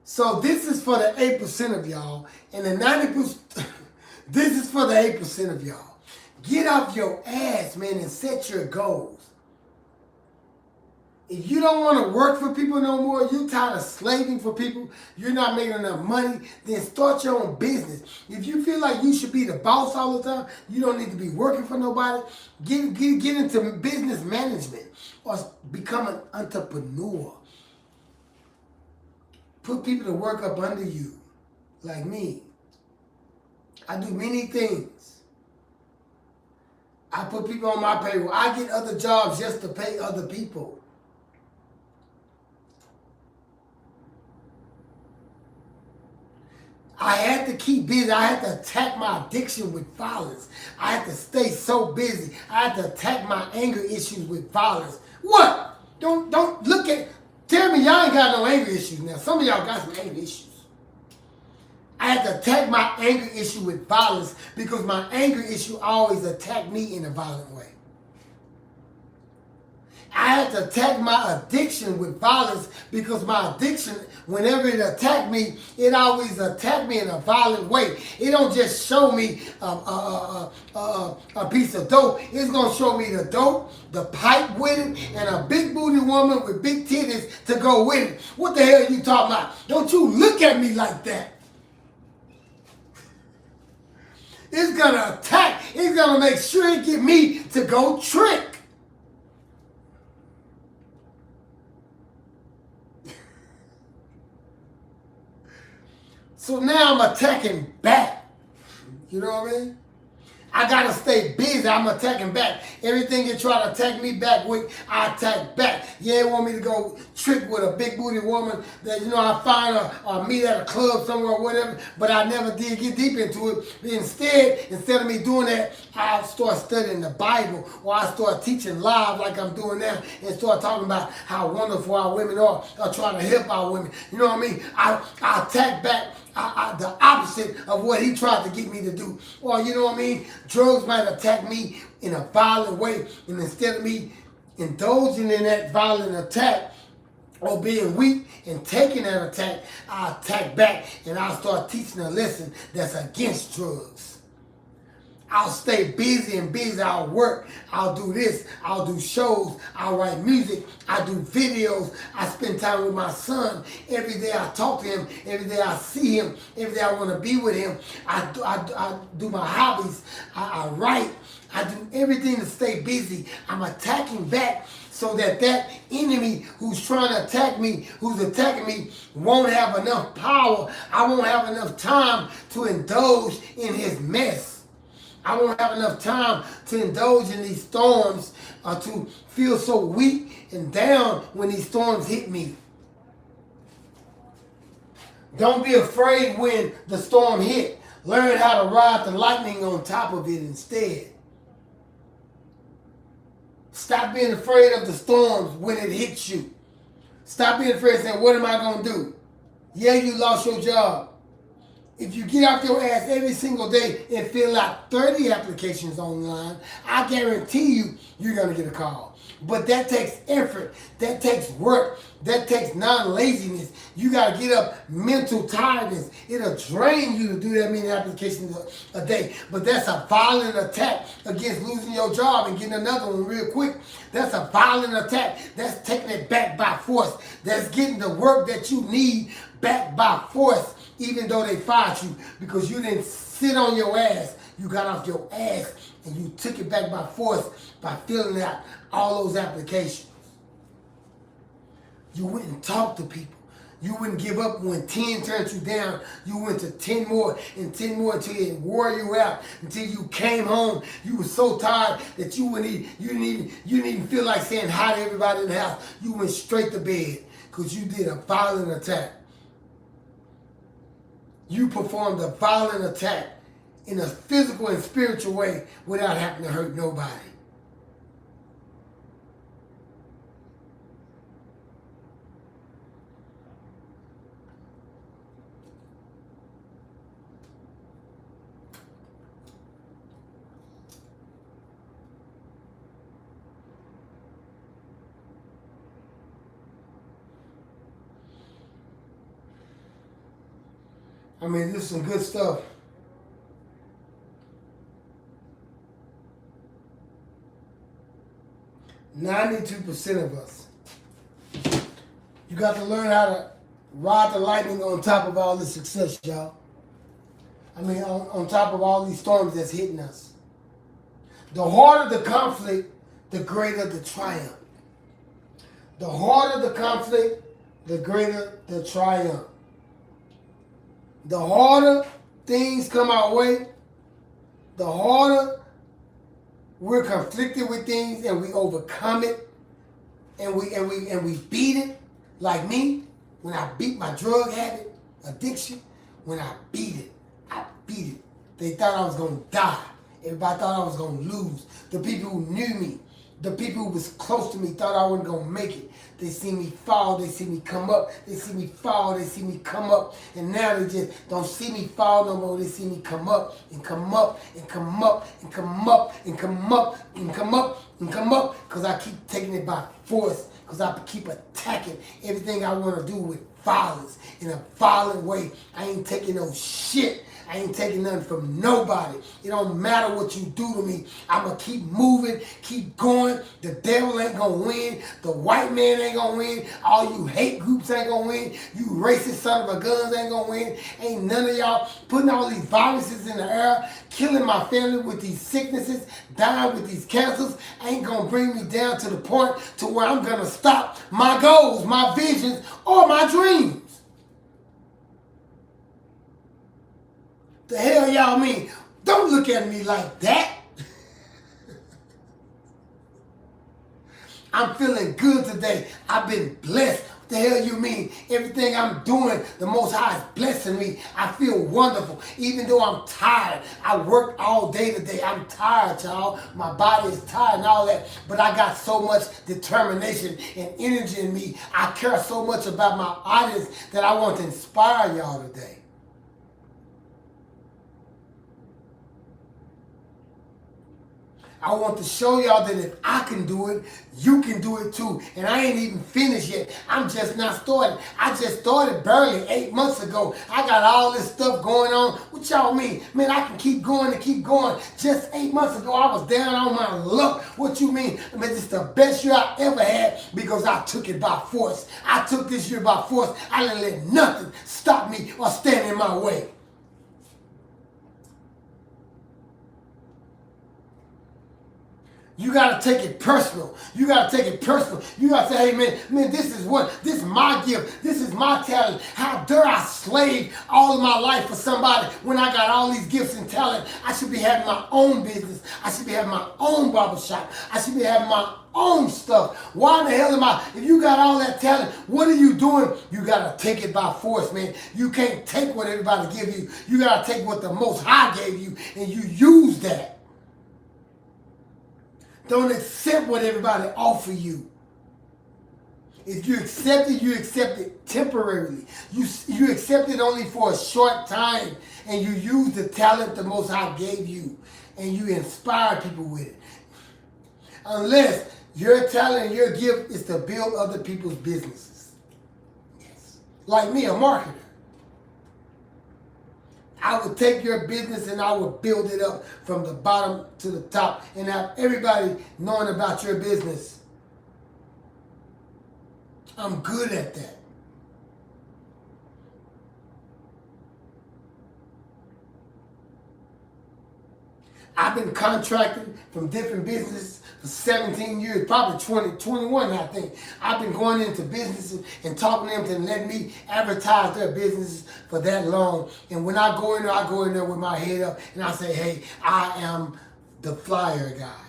So this is for the 8% of y'all, and the 90%, this is for the 8% of y'all. Get off your ass, man, and set your goals. If you don't want to work for people no more, you're tired of slaving for people, you're not making enough money, then start your own business. If you feel like you should be the boss all the time, you don't need to be working for nobody, get into business management or become an entrepreneur. Put people to work up under you, like me. I do many things. I put people on my payroll. I get other jobs just to pay other people. I had to keep busy. I had to attack my addiction with violence. I had to stay so busy. I had to attack my anger issues with violence. What? Don't look at, tell me y'all ain't got no anger issues now. Some of y'all got some anger issues. I had to attack my anger issue with violence because my anger issue always attacked me in a violent way. I had to attack my addiction with violence because my addiction, whenever it attacked me, it always attacked me in a violent way. It don't just show me a piece of dope. It's going to show me the dope, the pipe with it, and a big booty woman with big titties to go with it. What the hell are you talking about? Don't you look at me like that. It's going to attack. It's going to make sure it get me to go trick. So now I'm attacking back. You know what I mean? I gotta stay busy. I'm attacking back. Everything you try to attack me back with, I attack back. You ain't want me to go trick with a big booty woman that, you know, I find or meet at a club somewhere or whatever, but I never did get deep into it. But instead of me doing that, I start studying the Bible, or I start teaching live like I'm doing now, and start talking about how wonderful our women are, or trying to help our women. You know what I mean? I attack back. The opposite of what he tried to get me to do. Or, you know what I mean? Drugs might attack me in a violent way. And instead of me indulging in that violent attack or being weak and taking that attack, I attack back and I start teaching a lesson that's against drugs. I'll stay busy and busy. I'll work. I'll do this. I'll do shows. I'll write music. I do videos. I spend time with my son. Every day I talk to him. Every day I see him. Every day I want to be with him. I do my hobbies. I write. I do everything to stay busy. I'm attacking back so that that enemy who's trying to attack me, who's attacking me, won't have enough power. I won't have enough time to indulge in his mess. I won't have enough time to indulge in these storms to feel so weak and down when these storms hit me. Don't be afraid when the storm hit. Learn how to ride the lightning on top of it instead. Stop being afraid of the storms when it hits you. Stop being afraid of saying, what am I going to do? Yeah, you lost your job. If you get off your ass every single day and fill out 30 applications online, I guarantee you, you're going to get a call. But that takes effort. That takes work. That takes non-laziness. You got to get up mental tiredness. It'll drain you to do that many applications a day. But that's a violent attack against losing your job and getting another one real quick. That's a violent attack. That's taking it back by force. That's getting the work that you need back by force, even though they fired you, because you didn't sit on your ass. You got off your ass and you took it back by force by filling out all those applications. You wouldn't talk to people. You wouldn't give up when 10 turned you down. You went to 10 more and 10 more until it wore you out. Until you came home, you were so tired that you didn't even feel like saying hi to everybody in the house. You went straight to bed because you did a violent attack. You performed a violent attack in a physical and spiritual way without having to hurt nobody. I mean, this is some good stuff. %92 of us. You got to learn how to ride the lightning on top of all this success, y'all. I mean, on top of all these storms that's hitting us. The harder the conflict, the greater the triumph. The harder the conflict, the greater the triumph. The harder things come our way, the harder we're conflicted with things and we overcome it and we beat it. Like me, when I beat my drug habit, addiction, when I beat it. They thought I was gonna die. Everybody thought I was gonna lose. The people who knew me, the people who was close to me thought I wasn't gonna make it. They see me fall, they see me come up. They see me fall, they see me come up. And now they just don't see me fall no more. They see me come up and come up and come up and come up and come up and come up and come up. Because I keep taking it by force. Because I keep attacking everything I want to do with violence. In a violent way. I ain't taking no shit. I ain't taking nothing from nobody. It don't matter what you do to me. I'm going to keep moving, keep going. The devil ain't going to win. The white man ain't going to win. All you hate groups ain't going to win. You racist son of a guns ain't going to win. Ain't none of y'all putting all these viruses in the air, killing my family with these sicknesses, dying with these cancers, ain't going to bring me down to the point to where I'm going to stop my goals, my visions, or my dreams. The hell y'all mean? Don't look at me like that. I'm feeling good today. I've been blessed. What the hell you mean? Everything I'm doing, the Most High is blessing me. I feel wonderful. Even though I'm tired. I worked all day today. I'm tired, y'all. My body is tired and all that. But I got so much determination and energy in me. I care so much about my audience that I want to inspire y'all today. I want to show y'all that if I can do it, you can do it too. And I ain't even finished yet. I'm just not started. I just started barely 8 months ago. I got all this stuff going on. What y'all mean? Man, I can keep going and keep going. Just 8 months ago, I was down on my luck. What you mean? I mean, it's the best year I ever had because I took it by force. I took this year by force. I didn't let nothing stop me or stand in my way. You gotta take it personal. You gotta take it personal. You gotta say, hey man, this is my gift. This is my talent. How dare I slave all of my life for somebody when I got all these gifts and talent? I should be having my own business. I should be having my own barbershop. I should be having my own stuff. Why in the hell am I? If you got all that talent, what are you doing? You gotta take it by force, man. You can't take what everybody give you. You gotta take what the Most High gave you and you use that. Don't accept what everybody offer you. If you accept it temporarily. You accept it only for a short time, and you use the talent the Most High gave you, and you inspire people with it. Unless your talent and your gift is to build other people's businesses. Yes. Like me, a marketer. I would take your business and I would build it up from the bottom to the top and have everybody knowing about your business. I'm good at that. I've been contracted from different businesses for 17 years, probably 21, I think. I've been going into businesses and talking to them to let me advertise their businesses for that long. And when I go in there with my head up and I say, hey, I am the flyer guy.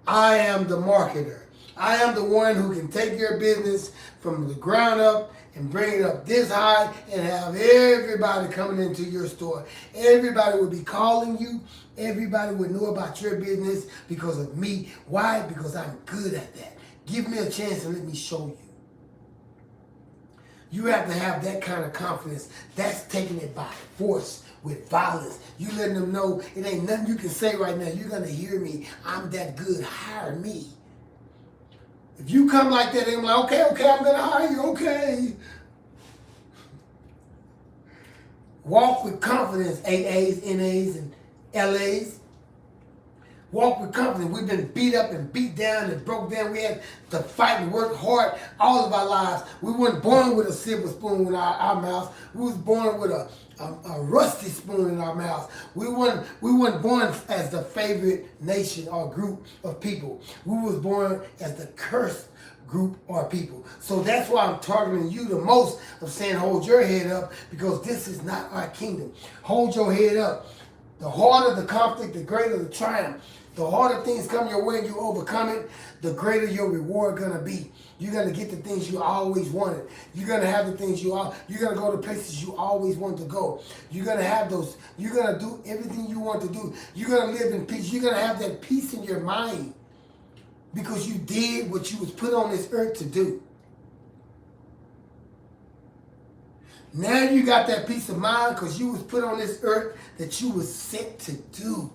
I am the marketer. I am the one who can take your business from the ground up and bring it up this high and have everybody coming into your store. Everybody would be calling you. Everybody would know about your business because of me. Why? Because I'm good at that. Give me a chance and let me show you. You have to have that kind of confidence. That's taking it by force with violence. You letting them know it ain't nothing you can say right now. You're going to hear me. I'm that good. Hire me. If you come like that, they're like, okay, I'm going to hire you, okay. Walk with confidence, AAs, NAs, and LAs. Walk with confidence. We've been beat up and beat down and broke down. We had to fight and work hard all of our lives. We weren't born with a silver spoon in our mouths. We was born with a rusty spoon in our mouths. We weren't born as the favorite nation or group of people. We was born as the cursed group or people. So that's why I'm targeting you the most of saying hold your head up, because this is not our kingdom. Hold your head up. The harder the conflict, the greater the triumph. The harder things come your way and you overcome it, the greater your reward gonna be. You're gonna get the things you always wanted. You're gonna have the things you're gonna go to places you always wanted to go. You're gonna have those, you're gonna do everything you want to do. You're gonna live in peace. You're gonna have that peace in your mind because you did what you was put on this earth to do. Now you got that peace of mind because you was put on this earth that you was sent to do.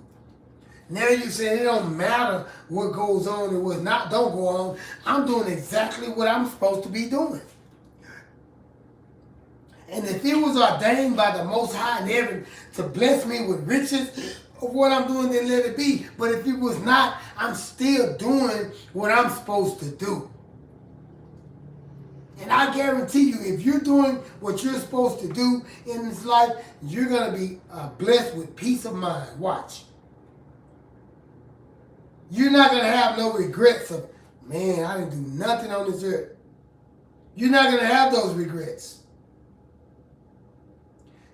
Now you're saying it don't matter what goes on and what don't go on. I'm doing exactly what I'm supposed to be doing. And if it was ordained by the Most High in heaven to bless me with riches of what I'm doing, then let it be. But if it was not, I'm still doing what I'm supposed to do. And I guarantee you, if you're doing what you're supposed to do in this life, you're going to be blessed with peace of mind. Watch. You're not going to have no regrets of, man, I didn't do nothing on this earth. You're not going to have those regrets.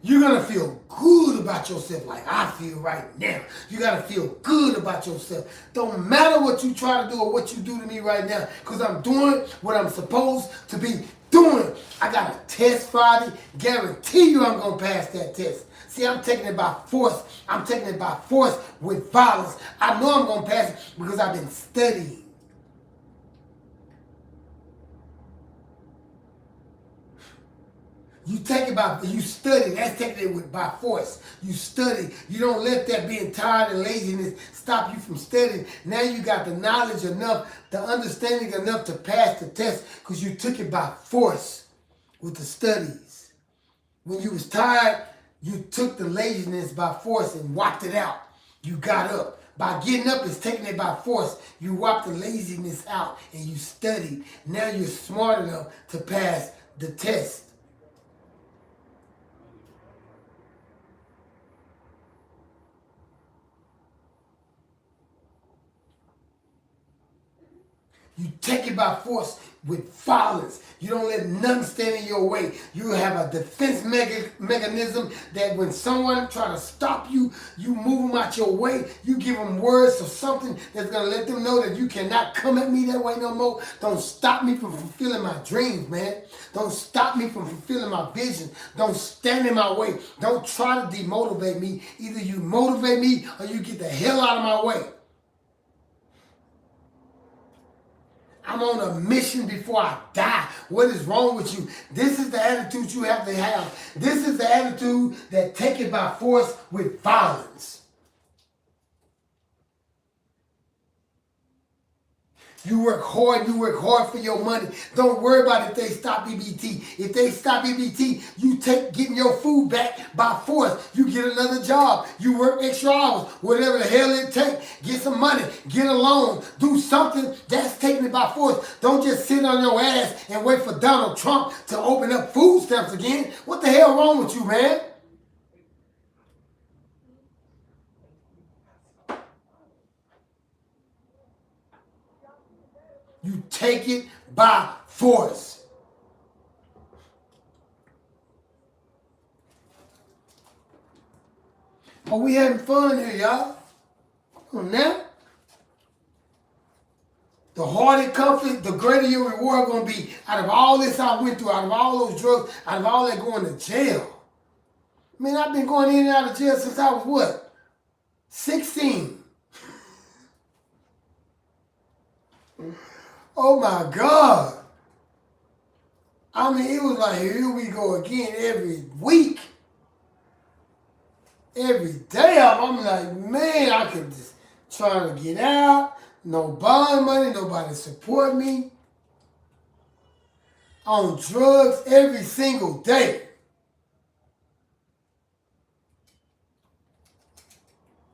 You're going to feel good about yourself like I feel right now. You got to feel good about yourself. Don't matter what you try to do or what you do to me right now, because I'm doing what I'm supposed to be doing. I got a test Friday. Guarantee you I'm going to pass that test. See, I'm taking it by force. I'm taking it by force with violence. I know I'm going to pass it because I've been studying. You take it by, you study. That's taking it by force. You study. You don't let that being tired and laziness stop you from studying. Now you got the knowledge enough, the understanding enough to pass the test because you took it by force with the studies. When you was tired, you took the laziness by force and wiped it out. You got up. By getting up is taking it by force. You wiped the laziness out and you studied. Now you're smart enough to pass the test. You take it by force with violence. You don't let nothing stand in your way. You have a defense mechanism that when someone try to stop you, you move them out your way. You give them words or something that's going to let them know that you cannot come at me that way no more. Don't stop me from fulfilling my dreams, man. Don't stop me from fulfilling my vision. Don't stand in my way. Don't try to demotivate me. Either you motivate me or you get the hell out of my way. I'm on a mission before I die. What is wrong with you? This is the attitude you have to have. This is the attitude that take it by force with violence. You work hard for your money. Don't worry about if they stop EBT. If they stop EBT, you take getting your food back by force. You get another job. You work extra hours. Whatever the hell it takes. Get some money. Get a loan. Do something. That's taking it by force. Don't just sit on your ass and wait for Donald Trump to open up food stamps again. What the hell wrong with you, man? You take it by force. Are we having fun here, y'all? Come on now. The harder it comes, the greater your reward going to be. Out of all this I went through, out of all those drugs, out of all that going to jail. Man, I've been going in and out of jail since I was what? 16. Oh my God. I mean, it was like, here we go again every week. Every day I'm like, man, I could just try to get out. No bond money, nobody support me. On drugs every single day.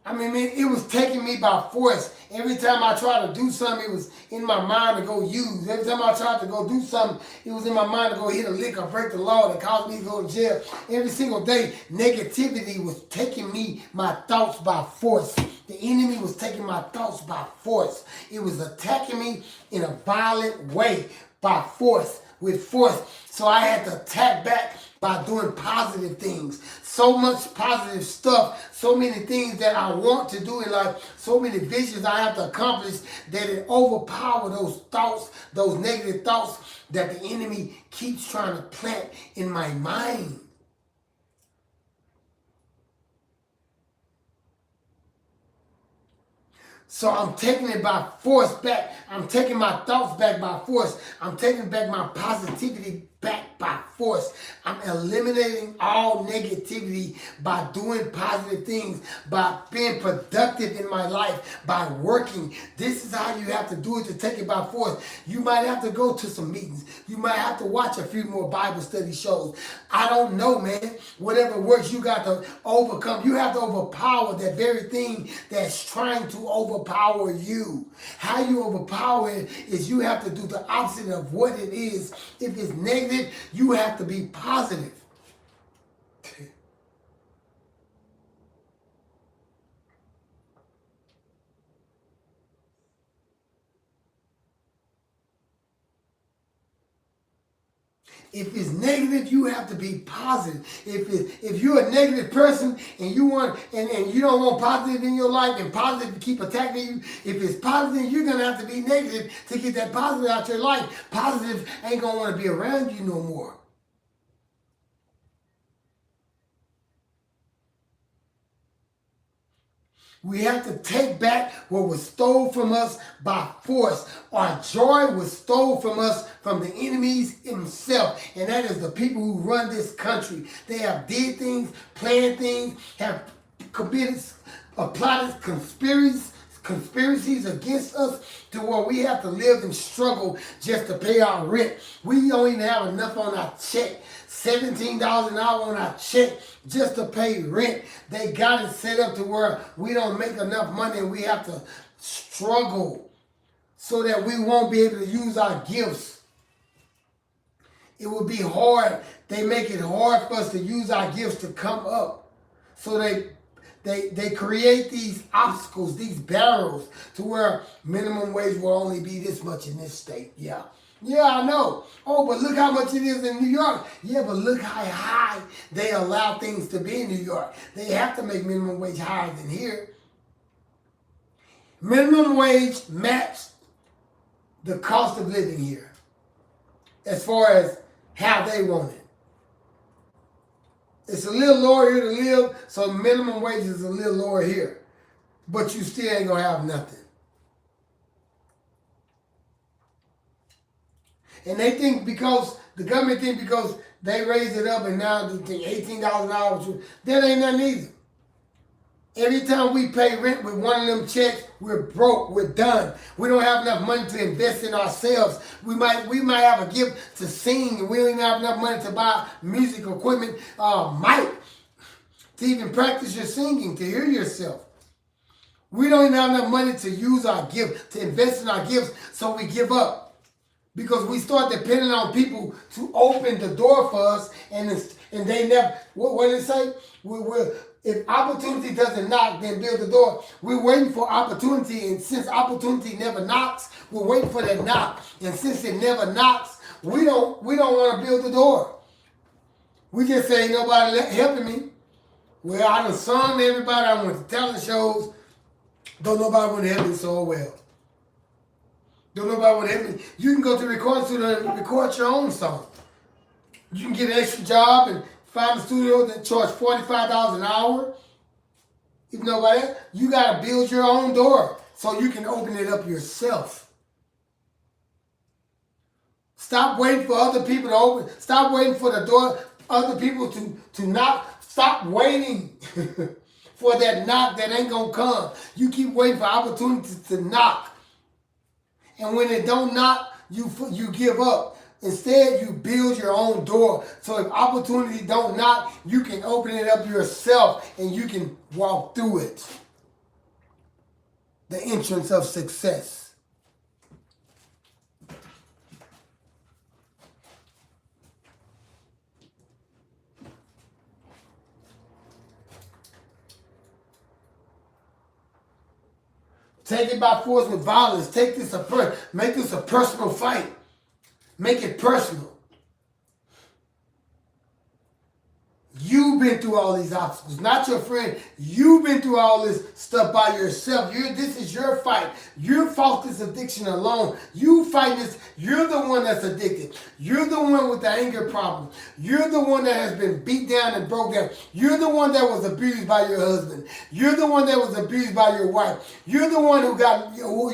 I mean, man, it was taking me by force. Every time I tried to do something, it was in my mind to go use. Every time I tried to go do something, it was in my mind to go hit a lick or break the law that caused me to go to jail. Every single day, negativity was taking me, my thoughts by force. The enemy was taking my thoughts by force. It was attacking me in a violent way by force, with force. So I had to attack back by doing positive things. So much positive stuff, so many things that I want to do in life, so many visions I have to accomplish that it overpower those thoughts, those negative thoughts that the enemy keeps trying to plant in my mind. So I'm taking it by force back. I'm taking my thoughts back by force. I'm taking back my positivity back by force. I'm eliminating all negativity by doing positive things, by being productive in my life, by working. This is how you have to do it to take it by force. You might have to go to some meetings. You might have to watch a few more Bible study shows. I don't know, man. Whatever works, you got to overcome. You have to overpower that very thing that's trying to overpower you. How you overpower it is you have to do the opposite of what it is. If it's negative, you have to be positive. If it's negative, you have to be positive. If you're a negative person and you want and you don't want positive in your life and positive keep attacking you, if it's positive, you're gonna have to be negative to get that positive out your life. Positive ain't gonna want to be around you no more. We have to take back what was stole from us by force. Our joy was stole from us from the enemies himself. And that is the people who run this country. They have did things, planned things, have committed, plotted conspiracies against us to where we have to live and struggle just to pay our rent. We don't even have enough on our check. $17 an hour on our check just to pay rent. They got it set up to where we don't make enough money and we have to struggle so that we won't be able to use our gifts. It would be hard. They make it hard for us to use our gifts to come up. So they create these obstacles, these barriers, to where minimum wage will only be this much in this state. Yeah, I know. Oh, but look how much it is in New York. Yeah, but look how high they allow things to be in New York. They have to make minimum wage higher than here. Minimum wage matched the cost of living here as far as how they want it. It's a little lower here to live, so minimum wage is a little lower here. But you still ain't going to have nothing. And they think because, the government think because they raised it up and now they think $18 an hour, that ain't nothing either. Every time we pay rent with one of them checks, we're broke, we're done. We don't have enough money to invest in ourselves. We might have a gift to sing, and we don't even have enough money to buy music equipment, mic, to even practice your singing, to hear yourself. We don't even have enough money to use our gift, to invest in our gifts, so we give up. Because we start depending on people to open the door for us, and they never, what did it say? If opportunity doesn't knock, then build the door. We're waiting for opportunity, and since opportunity never knocks, we're waiting for that knock. And since it never knocks, we don't want to build the door. We just say, ain't nobody helping me. Well, I done sung to everybody, I went to talent shows, don't nobody want to help me so well. Don't nobody want to help me. You can go to the recording studio and record your own song. You can get an extra job and find a studio that charge $45 an hour. If nobody else, you got to build your own door so you can open it up yourself. Stop waiting for other people to open. Stop waiting for the door, other people to knock. Stop waiting for that knock that ain't going to come. You keep waiting for opportunities to knock. And when it don't knock, you give up. Instead, you build your own door. So if opportunity don't knock, you can open it up yourself and you can walk through it. The entrance of success. Take it by force with violence. Make this a personal fight. Make it personal. You've been through all these obstacles, not your friend. You've been through all this stuff by yourself. This is your fight. You fought this addiction alone. You fight this. You're the one that's addicted. You're the one with the anger problem. You're the one that has been beat down and broke down. You're the one that was abused by your husband. You're the one that was abused by your wife. You're the one who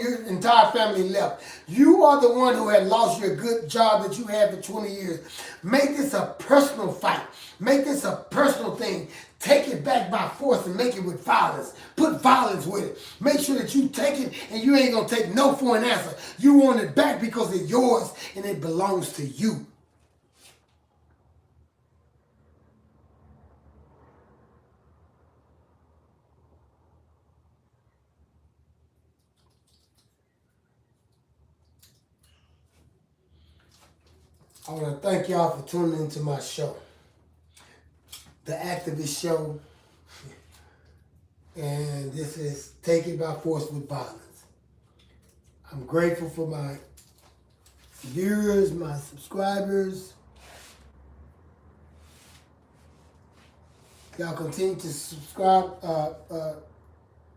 your entire family left. You are the one who had lost your good job that you had for 20 years. Make this a personal fight. Make this a personal thing. Take it back by force and make it with violence. Put violence with it. Make sure that you take it and you ain't going to take no for an answer. You want it back because it's yours and it belongs to you. I want to thank y'all for tuning into my show. The Activist Show, and this is Take It By Force with Violence. I'm grateful for my viewers, my subscribers. Y'all continue to subscribe,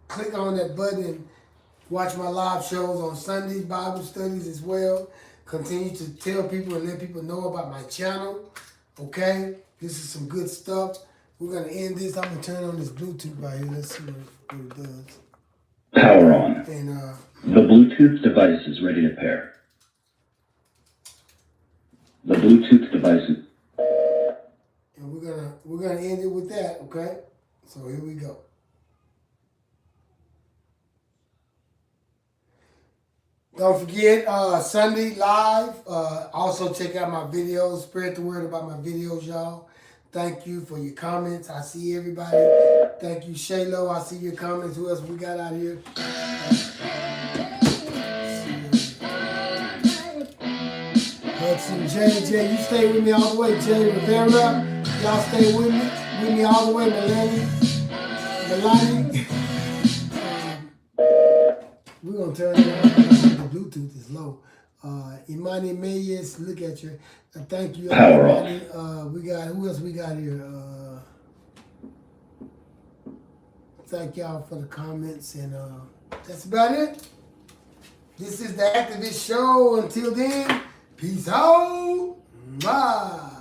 click on that button and watch my live shows on Sundays, Bible studies as well. Continue to tell people and let people know about my channel, okay? This is some good stuff. We're gonna end this. I'm gonna turn on this Bluetooth right here. Let's see what it does. Power on. And the Bluetooth device is ready to pair. The Bluetooth device is... And we're gonna end it with that, okay? So here we go. Don't forget, Sunday live. Also check out my videos. Spread the word about my videos, y'all. Thank you for your comments. I see everybody. Thank you, Shaylo. I see your comments. Who else we got out here? Hudson, Jay, you stay with me all the way. Jay Rivera, y'all stay with me all the way. Melanie. We're gonna turn it on. The Bluetooth is low. Imani Mayes, look at you. Thank you, Imani. We got, who else we got here? Thank y'all for the comments, and that's about it. This is the Activist Show. Until then, peace out. Bye.